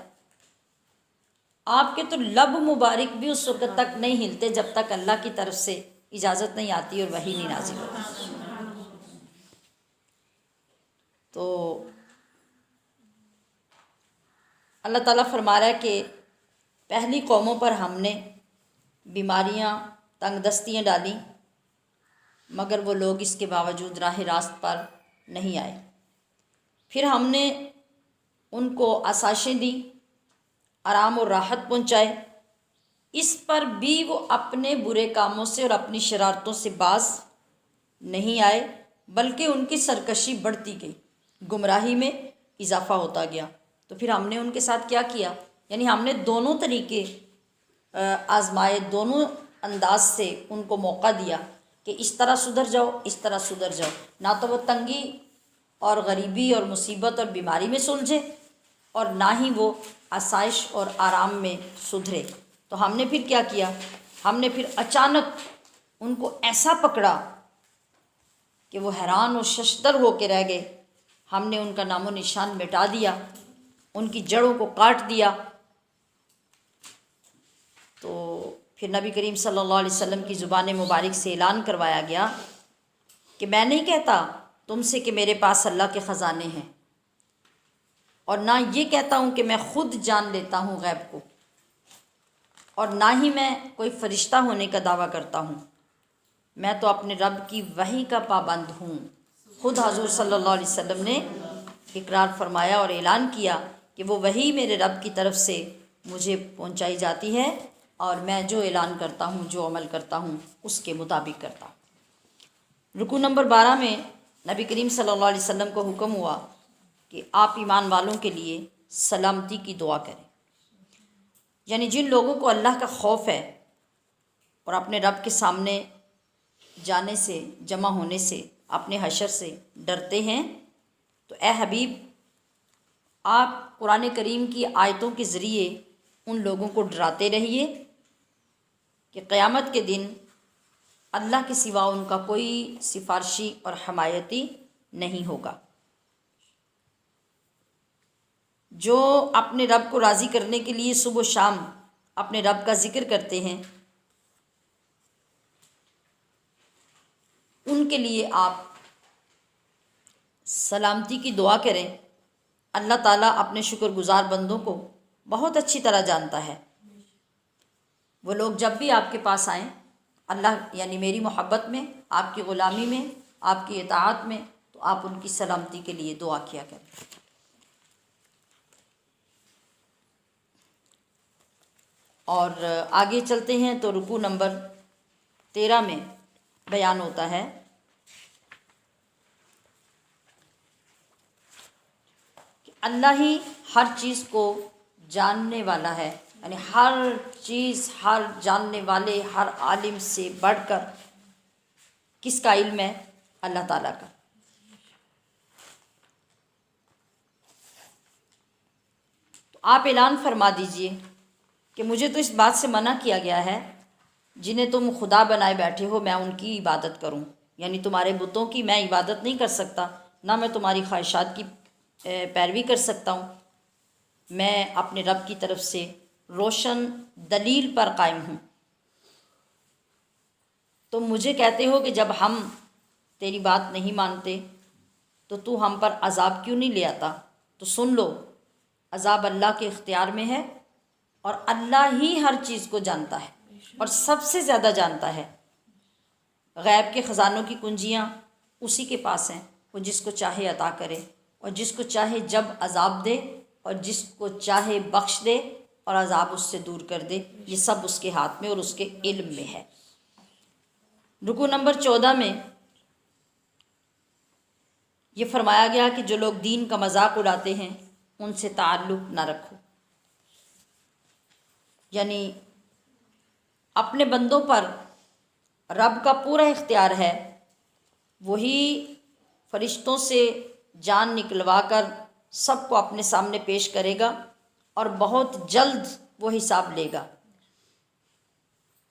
آپ کے تو لب مبارک بھی اس وقت تک نہیں ہلتے جب تک اللہ کی طرف سے اجازت نہیں آتی اور وحی نہیں نازل ہوتی۔ تو اللہ تعالیٰ فرما رہا ہے کہ پہلی قوموں پر ہم نے بیماریاں، تنگ دستیاں ڈالیں، مگر وہ لوگ اس کے باوجود راہ راست پر نہیں آئے۔ پھر ہم نے ان کو آسائشیں دیں، آرام اور راحت پہنچائے، اس پر بھی وہ اپنے برے کاموں سے اور اپنی شرارتوں سے باز نہیں آئے، بلکہ ان کی سرکشی بڑھتی گئی، گمراہی میں اضافہ ہوتا گیا۔ تو پھر ہم نے ان کے ساتھ کیا کیا، یعنی ہم نے دونوں طریقے آزمائے، دونوں انداز سے ان کو موقع دیا کہ اس طرح سدھر جاؤ، اس طرح سدھر جاؤ۔ نہ تو وہ تنگی اور غریبی اور مصیبت اور بیماری میں سلجھے، اور نہ ہی وہ آسائش اور آرام میں سدھرے۔ تو ہم نے پھر کیا کیا، ہم نے پھر اچانک ان کو ایسا پکڑا کہ وہ حیران و ششدر ہو کے رہ گئے۔ ہم نے ان کا نام و نشان مٹا دیا، ان کی جڑوں کو کاٹ دیا۔ تو پھر نبی کریم صلی اللہ علیہ وسلم کی زبان مبارک سے اعلان کروایا گیا کہ میں نہیں کہتا تم سے کہ میرے پاس اللہ کے خزانے ہیں، اور نہ یہ کہتا ہوں کہ میں خود جان لیتا ہوں غیب کو، اور نہ ہی میں کوئی فرشتہ ہونے کا دعویٰ کرتا ہوں، میں تو اپنے رب کی وحی کا پابند ہوں۔ خود حضور صلی اللہ علیہ وسلم نے اقرار فرمایا اور اعلان کیا کہ وہ وحی میرے رب کی طرف سے مجھے پہنچائی جاتی ہے، اور میں جو اعلان کرتا ہوں، جو عمل کرتا ہوں، اس کے مطابق کرتا ہوں۔ رکوع نمبر 12 میں نبی کریم صلی اللہ علیہ وسلم کو حکم ہوا کہ آپ ایمان والوں کے لیے سلامتی کی دعا کریں، یعنی جن لوگوں کو اللہ کا خوف ہے اور اپنے رب کے سامنے جانے سے، جمع ہونے سے، اپنے حشر سے ڈرتے ہیں، تو اے حبیب آپ قرآن کریم کی آیتوں کے ذریعے ان لوگوں کو ڈراتے رہیے کہ قیامت کے دن اللہ کے سوا ان کا کوئی سفارشی اور حمایتی نہیں ہوگا۔ جو اپنے رب کو راضی کرنے کے لیے صبح و شام اپنے رب کا ذکر کرتے ہیں، ان کے لیے آپ سلامتی کی دعا کریں۔ اللہ تعالیٰ اپنے شکر گزار بندوں کو بہت اچھی طرح جانتا ہے۔ وہ لوگ جب بھی آپ کے پاس آئیں، اللہ یعنی میری محبت میں، آپ کی غلامی میں، آپ کی اطاعت میں، تو آپ ان کی سلامتی کے لیے دعا کیا کریں۔ اور آگے چلتے ہیں تو رکوع نمبر 13 میں بیان ہوتا ہے کہ اللہ ہی ہر چیز کو جاننے والا ہے، یعنی ہر چیز، ہر جاننے والے، ہر عالم سے بڑھ کر کس کا علم ہے؟ اللہ تعالیٰ کا۔ تو آپ اعلان فرما دیجئے کہ مجھے تو اس بات سے منع کیا گیا ہے جنہیں تم خدا بنائے بیٹھے ہو میں ان کی عبادت کروں، یعنی تمہارے بتوں کی میں عبادت نہیں کر سکتا، نہ میں تمہاری خواہشات کی پیروی کر سکتا ہوں۔ میں اپنے رب کی طرف سے روشن دلیل پر قائم ہوں۔ تم مجھے کہتے ہو کہ جب ہم تیری بات نہیں مانتے تو تو ہم پر عذاب کیوں نہیں لے آتا؟ تو سن لو، عذاب اللہ کے اختیار میں ہے، اور اللہ ہی ہر چیز کو جانتا ہے اور سب سے زیادہ جانتا ہے۔ غیب کے خزانوں کی کنجیاں اسی کے پاس ہیں، وہ جس کو چاہے عطا کرے اور جس کو چاہے جب عذاب دے اور جس کو چاہے بخش دے اور عذاب اس سے دور کر دے، یہ سب اس کے ہاتھ میں اور اس کے علم میں ہے۔ رکوع نمبر 14 میں یہ فرمایا گیا کہ جو لوگ دین کا مذاق اڑاتے ہیں ان سے تعلق نہ رکھو، یعنی اپنے بندوں پر رب کا پورا اختیار ہے، وہی فرشتوں سے جان نکلوا کر سب کو اپنے سامنے پیش کرے گا اور بہت جلد وہ حساب لے گا،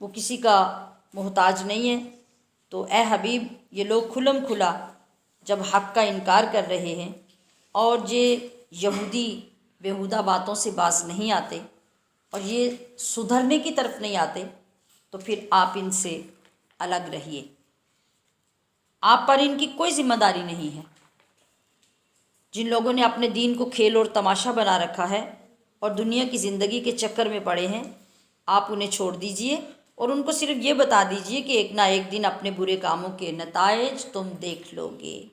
وہ کسی کا محتاج نہیں ہے۔ تو اے حبیب یہ لوگ کھلم کھلا جب حق کا انکار کر رہے ہیں اور یہ یہودی بیہودہ باتوں سے باز نہیں آتے اور یہ سدھرنے کی طرف نہیں آتے تو پھر آپ ان سے الگ رہیے۔ آپ پر ان کی کوئی ذمہ داری نہیں ہے۔ جن لوگوں نے اپنے دین کو کھیل اور تماشا بنا رکھا ہے اور دنیا کی زندگی کے چکر میں پڑے ہیں، آپ انہیں چھوڑ دیجئے اور ان کو صرف یہ بتا دیجئے کہ ایک نہ ایک دن اپنے برے کاموں کے نتائج تم دیکھ لو گے۔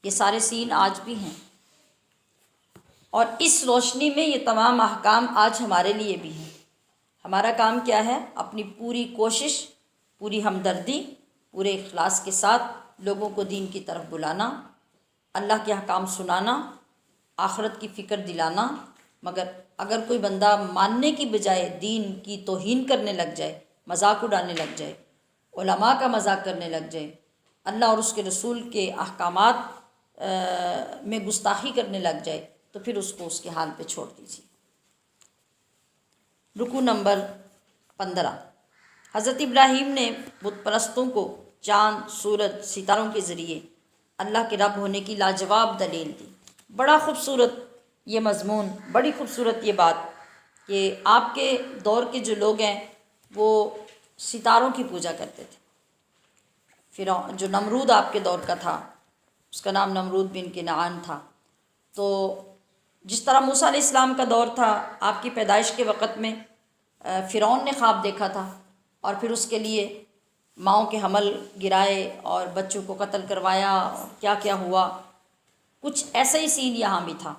یہ سارے سین آج بھی ہیں اور اس روشنی میں یہ تمام احکام آج ہمارے لیے بھی ہیں۔ ہمارا کام کیا ہے؟ اپنی پوری کوشش، پوری ہمدردی، پورے اخلاص کے ساتھ لوگوں کو دین کی طرف بلانا، اللہ کے احکام سنانا، آخرت کی فکر دلانا۔ مگر اگر کوئی بندہ ماننے کی بجائے دین کی توہین کرنے لگ جائے، مذاق اڑانے لگ جائے، علماء کا مذاق کرنے لگ جائے، اللہ اور اس کے رسول کے احکامات میں گستاخی کرنے لگ جائے تو پھر اس کو اس کے حال پہ چھوڑ دیجیے۔ رکوع نمبر 15۔ حضرت ابراہیم نے بت پرستوں کو چاند، سورج، ستاروں کے ذریعے اللہ کے رب ہونے کی لاجواب دلیل دی۔ بڑا خوبصورت یہ مضمون، بڑی خوبصورت یہ بات کہ آپ کے دور کے جو لوگ ہیں وہ ستاروں کی پوجا کرتے تھے۔ فرعون جو نمرود آپ کے دور کا تھا، اس کا نام نمرود بن کنعان تھا، تو جس طرح موسیٰ علیہ السلام کا دور تھا، آپ کی پیدائش کے وقت میں فرعون نے خواب دیکھا تھا اور پھر اس کے لیے ماؤں کے حمل گرائے اور بچوں کو قتل کروایا، کیا کیا ہوا۔ کچھ ایسا ہی سین یہاں بھی تھا،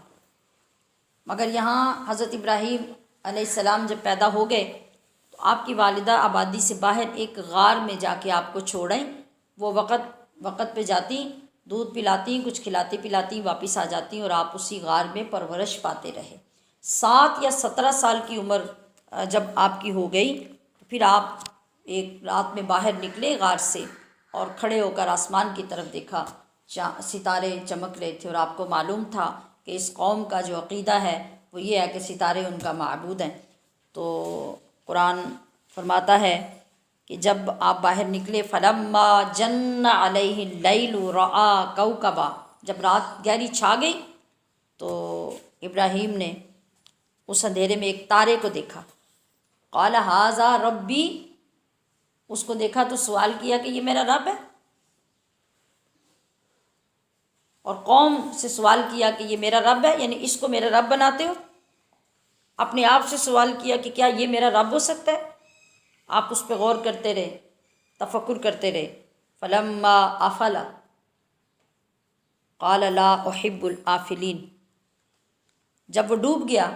مگر یہاں حضرت ابراہیم علیہ السلام جب پیدا ہو گئے تو آپ کی والدہ آبادی سے باہر ایک غار میں جا کے آپ کو چھوڑیں۔ وہ وقت پہ جاتی، دودھ پلاتی، کچھ کھلاتی پلاتی، واپس آ جاتی اور آپ اسی غار میں پرورش پاتے رہے۔ 7 یا 17 سال کی عمر جب آپ کی ہو گئی تو پھر آپ ایک رات میں باہر نکلے غار سے اور کھڑے ہو کر آسمان کی طرف دیکھا، ستارے چمک رہے تھے اور آپ کو معلوم تھا کہ اس قوم کا جو عقیدہ ہے وہ یہ ہے کہ ستارے ان کا معبود ہیں۔ تو قرآن فرماتا ہے کہ جب آپ باہر نکلے، فَلَمَّا جَنَّ عَلَيْهِ اللَّيْلُ رَأَىٰ كَوْكَبًا، جب رات گہری چھا گئی تو ابراہیم نے اس اندھیرے میں ایک تارے کو دیکھا۔ قَالَ هَٰذَا رَبِّي، اس کو دیکھا تو سوال کیا کہ یہ میرا رب ہے، اور قوم سے سوال کیا کہ یہ میرا رب ہے، یعنی اس کو میرا رب بناتے ہو۔ اپنے آپ سے سوال کیا کہ کیا یہ میرا رب ہو سکتا ہے؟ آپ اس پہ غور کرتے رہے، تفکر کرتے رہے۔ فلما افلا قال لا احب الافلین، جب وہ ڈوب گیا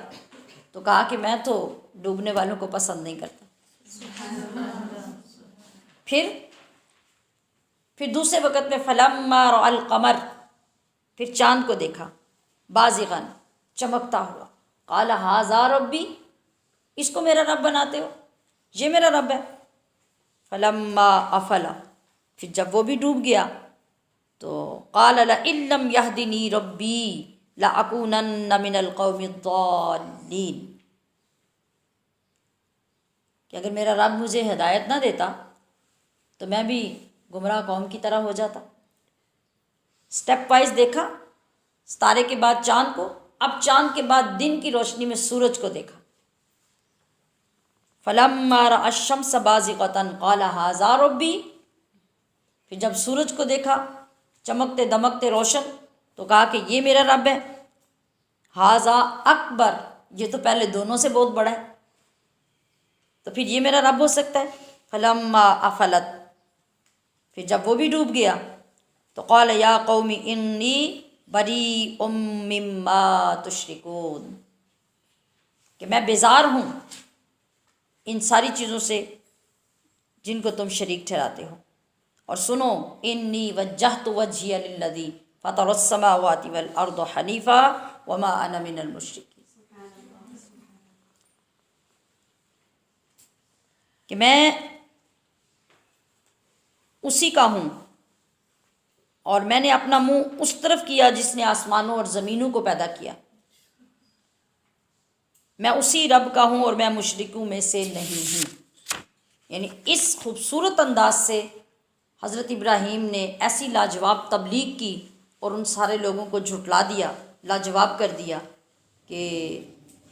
تو کہا کہ میں تو ڈوبنے والوں کو پسند نہیں کرتا۔ پھر دوسرے وقت میں فلما رأى القمر، پھر چاند کو دیکھا، بازغاً، چمکتا ہوا، قال ھذا ربی، اس کو میرا رب بناتے ہو، یہ میرا رب ہے۔ فلما افلا، پھر جب وہ بھی ڈوب گیا تو قال لئن لم یہدنی ربی لأکونن من القوم الضالین، کہ اگر میرا رب مجھے ہدایت نہ دیتا تو میں بھی گمراہ قوم کی طرح ہو جاتا۔ سٹیپ وائز دیکھا، ستارے کے بعد چاند کو، اب چاند کے بعد دن کی روشنی میں سورج کو دیکھا۔ فلما رأى الشمس بازغة قال ھذا ربی، پھر جب سورج کو دیکھا چمکتے دمکتے روشن تو کہا کہ یہ میرا رب ہے۔ ھذا اکبر، یہ تو پہلے دونوں سے بہت بڑا ہے، تو پھر یہ میرا رب ہو سکتا ہے۔ فلما افلت، پھر جب وہ بھی ڈوب گیا تو قال یا قوم انی بریء مما تشرکون، کہ میں بیزار ہوں ان ساری چیزوں سے جن کو تم شریک ٹھہراتے ہو۔ اور سنو، انی وجہت وجہی للذی فطر السماوات والارض حنیفا وما انا من المشرکین، کہ میں اسی کا ہوں اور میں نے اپنا منہ اس طرف کیا جس نے آسمانوں اور زمینوں کو پیدا کیا، میں اسی رب کا ہوں اور میں مشرکوں میں سے نہیں ہوں۔ یعنی اس خوبصورت انداز سے حضرت ابراہیم نے ایسی لاجواب تبلیغ کی اور ان سارے لوگوں کو جھٹلا دیا، لاجواب کر دیا کہ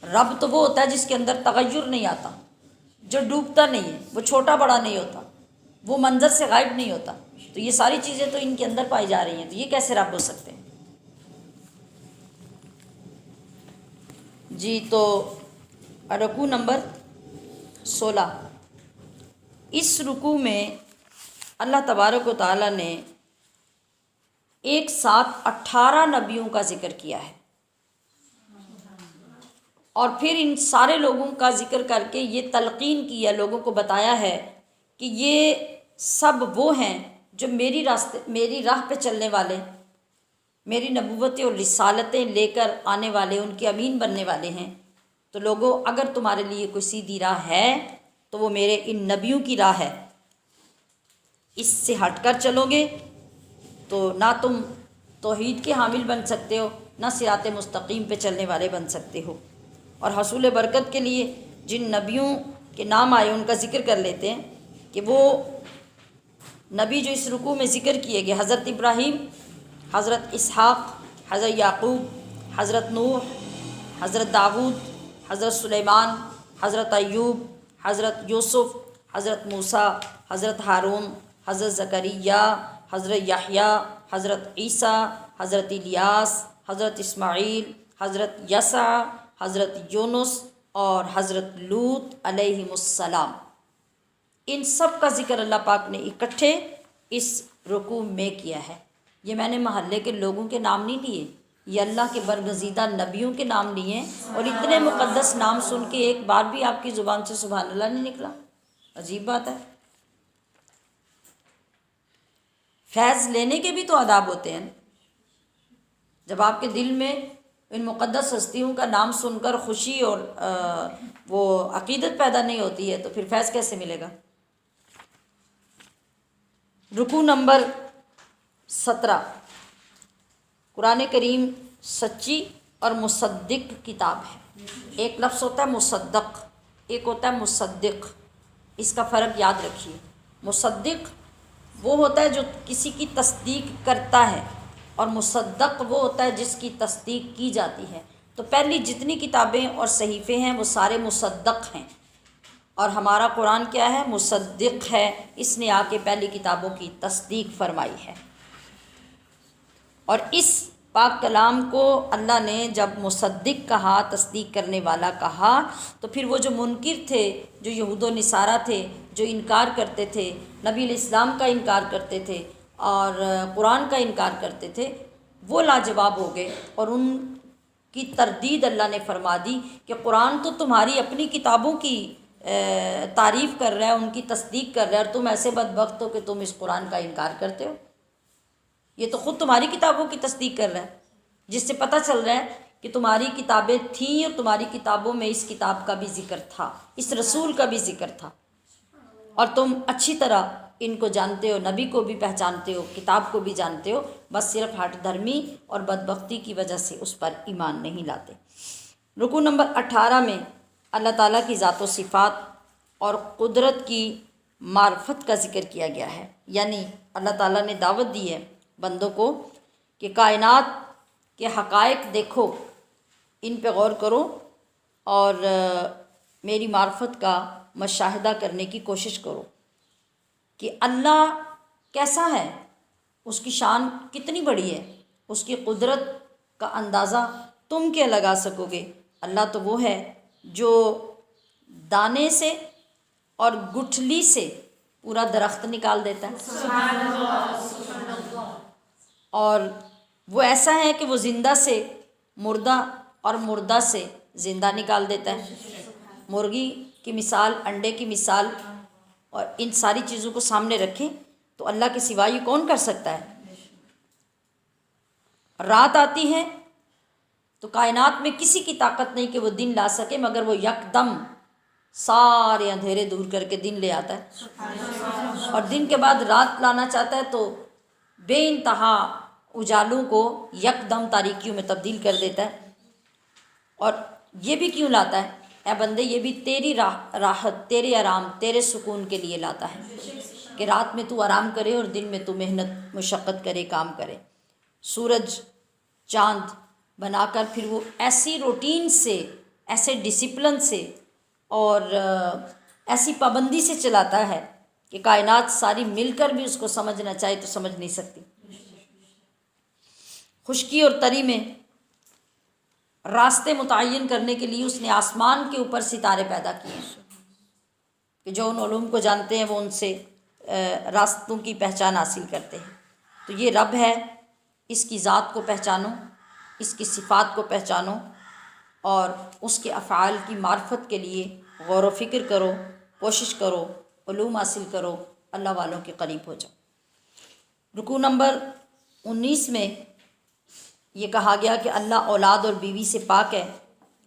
رب تو وہ ہوتا ہے جس کے اندر تغیر نہیں آتا، جو ڈوبتا نہیں ہے، وہ چھوٹا بڑا نہیں ہوتا، وہ منظر سے غائب نہیں ہوتا. تو یہ ساری چیزیں تو ان کے اندر پائی جا رہی ہیں، تو یہ کیسے رب ہو سکتے ہیں؟ جی تو رکوع نمبر 16. اس رکوع میں اللہ تبارک و تعالیٰ نے ایک ساتھ 18 نبیوں کا ذکر کیا ہے، اور پھر ان سارے لوگوں کا ذکر کر کے یہ تلقین کیا، لوگوں کو بتایا ہے کہ یہ سب وہ ہیں جو میری راہ پہ چلنے والے، میری نبوتیں اور رسالتیں لے کر آنے والے، ان کے امین بننے والے ہیں. تو لوگوں، اگر تمہارے لیے کوئی سیدھی راہ ہے تو وہ میرے ان نبیوں کی راہ ہے. اس سے ہٹ کر چلو گے تو نہ تم توحید کے حامل بن سکتے ہو، نہ صراط مستقیم پہ چلنے والے بن سکتے ہو. اور حصول برکت کے لیے جن نبیوں کے نام آئے ان کا ذکر کر لیتے ہیں کہ وہ نبی جو اس رکوع میں ذکر کیے گئے: حضرت ابراہیم، حضرت اسحاق، حضرت یعقوب، حضرت نوح، حضرت داود، حضرت سلیمان، حضرت ایوب، حضرت یوسف، حضرت موسیٰ، حضرت ہارون، حضرت زکریا، حضرت یحییٰ، حضرت عیسیٰ، حضرت الیاس، حضرت اسماعیل، حضرت یسع، حضرت یونس اور حضرت لوط علیہم السلام. ان سب کا ذکر اللہ پاک نے اکٹھے اس رکوع میں کیا ہے. یہ میں نے محلے کے لوگوں کے نام نہیں لیے، یہ اللہ کے برگزیدہ نبیوں کے نام لیے ہیں. اور اتنے مقدس نام سن کے ایک بار بھی آپ کی زبان سے سبحان اللہ نہیں نکلا. عجیب بات ہے. فیض لینے کے بھی تو آداب ہوتے ہیں. جب آپ کے دل میں ان مقدس ہستیوں کا نام سن کر خوشی اور وہ عقیدت پیدا نہیں ہوتی ہے تو پھر فیض کیسے ملے گا؟ رکوع نمبر 17. قرآن کریم سچی اور مصدق کتاب ہے. ایک لفظ ہوتا ہے مصدق، ایک ہوتا ہے مصدق. اس کا فرق یاد رکھیے. مصدق وہ ہوتا ہے جو کسی کی تصدیق کرتا ہے، اور مصدق وہ ہوتا ہے جس کی تصدیق کی جاتی ہے. تو پہلی جتنی کتابیں اور صحیفے ہیں وہ سارے مصدق ہیں، اور ہمارا قرآن کیا ہے؟ مصدق ہے. اس نے آ کے پہلی کتابوں کی تصدیق فرمائی ہے. اور اس پاک کلام کو اللہ نے جب مصدق کہا، تصدیق کرنے والا کہا، تو پھر وہ جو منکر تھے، جو یہود و نصارہ تھے، جو انکار کرتے تھے، نبی علیہ السلام کا انکار کرتے تھے اور قرآن کا انکار کرتے تھے، وہ لاجواب ہو گئے. اور ان کی تردید اللہ نے فرما دی کہ قرآن تو تمہاری اپنی کتابوں کی تعریف کر رہا ہے، ان کی تصدیق کر رہا ہے، اور تم ایسے بدبخت ہو کہ تم اس قرآن کا انکار کرتے ہو. یہ تو خود تمہاری کتابوں کی تصدیق کر رہا ہے، جس سے پتہ چل رہا ہے کہ تمہاری کتابیں تھیں اور تمہاری کتابوں میں اس کتاب کا بھی ذکر تھا، اس رسول کا بھی ذکر تھا، اور تم اچھی طرح ان کو جانتے ہو، نبی کو بھی پہچانتے ہو، کتاب کو بھی جانتے ہو، بس صرف ہٹ دھرمی اور بدبختی کی وجہ سے اس پر ایمان نہیں لاتے. رکوع نمبر 18 میں اللہ تعالیٰ کی ذات و صفات اور قدرت کی معرفت کا ذکر کیا گیا ہے. یعنی اللہ تعالیٰ نے دعوت دی ہے بندوں کو کہ کائنات کے حقائق دیکھو، ان پہ غور کرو اور میری معرفت کا مشاہدہ کرنے کی کوشش کرو کہ اللہ کیسا ہے، اس کی شان کتنی بڑی ہے، اس کی قدرت کا اندازہ تم کیا لگا سکو گے. اللہ تو وہ ہے جو دانے سے اور گٹھلی سے پورا درخت نکال دیتا ہے، اور وہ ایسا ہے کہ وہ زندہ سے مردہ اور مردہ سے زندہ نکال دیتا ہے. مرغی کی مثال، انڈے کی مثال، اور ان ساری چیزوں کو سامنے رکھیں تو اللہ کے سوا یہ کون کر سکتا ہے. رات آتی ہے تو کائنات میں کسی کی طاقت نہیں کہ وہ دن لا سکے، مگر وہ یکدم سارے اندھیرے دور کر کے دن لے آتا ہے، اور دن کے بعد رات لانا چاہتا ہے تو بے انتہا اجالوں کو یکدم تاریکیوں میں تبدیل کر دیتا ہے. اور یہ بھی کیوں لاتا ہے؟ اے بندے، یہ بھی تیری راحت، تیرے آرام، تیرے سکون کے لیے لاتا ہے کہ رات میں تو آرام کرے اور دن میں تو محنت مشقت کرے، کام کرے. سورج چاند بنا کر پھر وہ ایسی روٹین سے، ایسے ڈسپلن سے اور ایسی پابندی سے چلاتا ہے کہ کائنات ساری مل کر بھی اس کو سمجھنا چاہے تو سمجھ نہیں سکتی۔ خشکی اور تری میں راستے متعین کرنے کے لیے اس نے آسمان کے اوپر ستارے پیدا کیے ہیں کہ جو ان علوم کو جانتے ہیں وہ ان سے راستوں کی پہچان حاصل کرتے ہیں۔ تو یہ رب ہے، اس کی ذات کو پہچانو، اس کی صفات کو پہچانو اور اس کے افعال کی معرفت کے لیے غور و فکر کرو، کوشش کرو، علوم حاصل کرو، اللہ والوں کے قریب ہو جاؤ۔ رکوع نمبر 19 میں یہ کہا گیا کہ اللہ اولاد اور بیوی سے پاک ہے،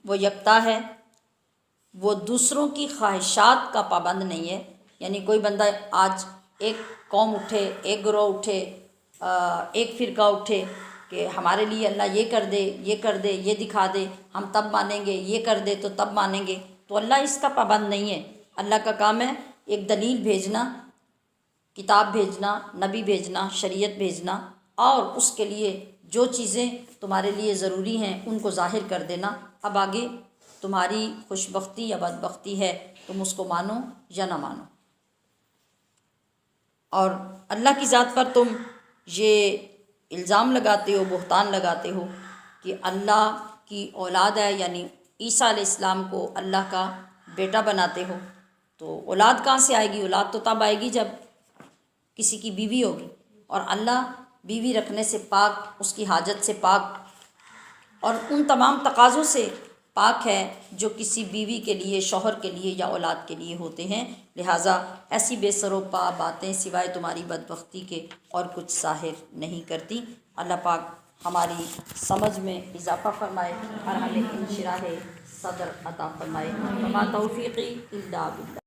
وہ یکتا ہے، وہ دوسروں کی خواہشات کا پابند نہیں ہے۔ یعنی کوئی بندہ آج ایک قوم اٹھے، ایک گروہ اٹھے، ایک فرقہ اٹھے کہ ہمارے لیے اللہ یہ کر دے، یہ کر دے، یہ دکھا دے، ہم تب مانیں گے، یہ کر دے تو تب مانیں گے، تو اللہ اس کا پابند نہیں ہے۔ اللہ کا کام ہے ایک دلیل بھیجنا، کتاب بھیجنا، نبی بھیجنا، شریعت بھیجنا، اور اس کے لیے جو چیزیں تمہارے لیے ضروری ہیں ان کو ظاہر کر دینا۔ اب آگے تمہاری خوش بختی یا بدبختی ہے، تم اس کو مانو یا نہ مانو۔ اور اللہ کی ذات پر تم یہ الزام لگاتے ہو، بہتان لگاتے ہو کہ اللہ کی اولاد ہے، یعنی عیسیٰ علیہ السلام کو اللہ کا بیٹا بناتے ہو، تو اولاد کہاں سے آئے گی؟ اولاد تو تب آئے گی جب کسی کی بیوی ہوگی، اور اللہ بیوی رکھنے سے پاک، اس کی حاجت سے پاک اور ان تمام تقاضوں سے پاک ہے جو کسی بیوی کے لیے، شوہر کے لیے یا اولاد کے لیے ہوتے ہیں۔ لہٰذا ایسی بے سر و پا باتیں سوائے تمہاری بدبختی کے اور کچھ ظاہر نہیں کرتی۔ اللہ پاک ہماری سمجھ میں اضافہ فرمائے اور ہمیں انشراح صدر عطا فرمائے۔ وما توفیقی الا باللہ۔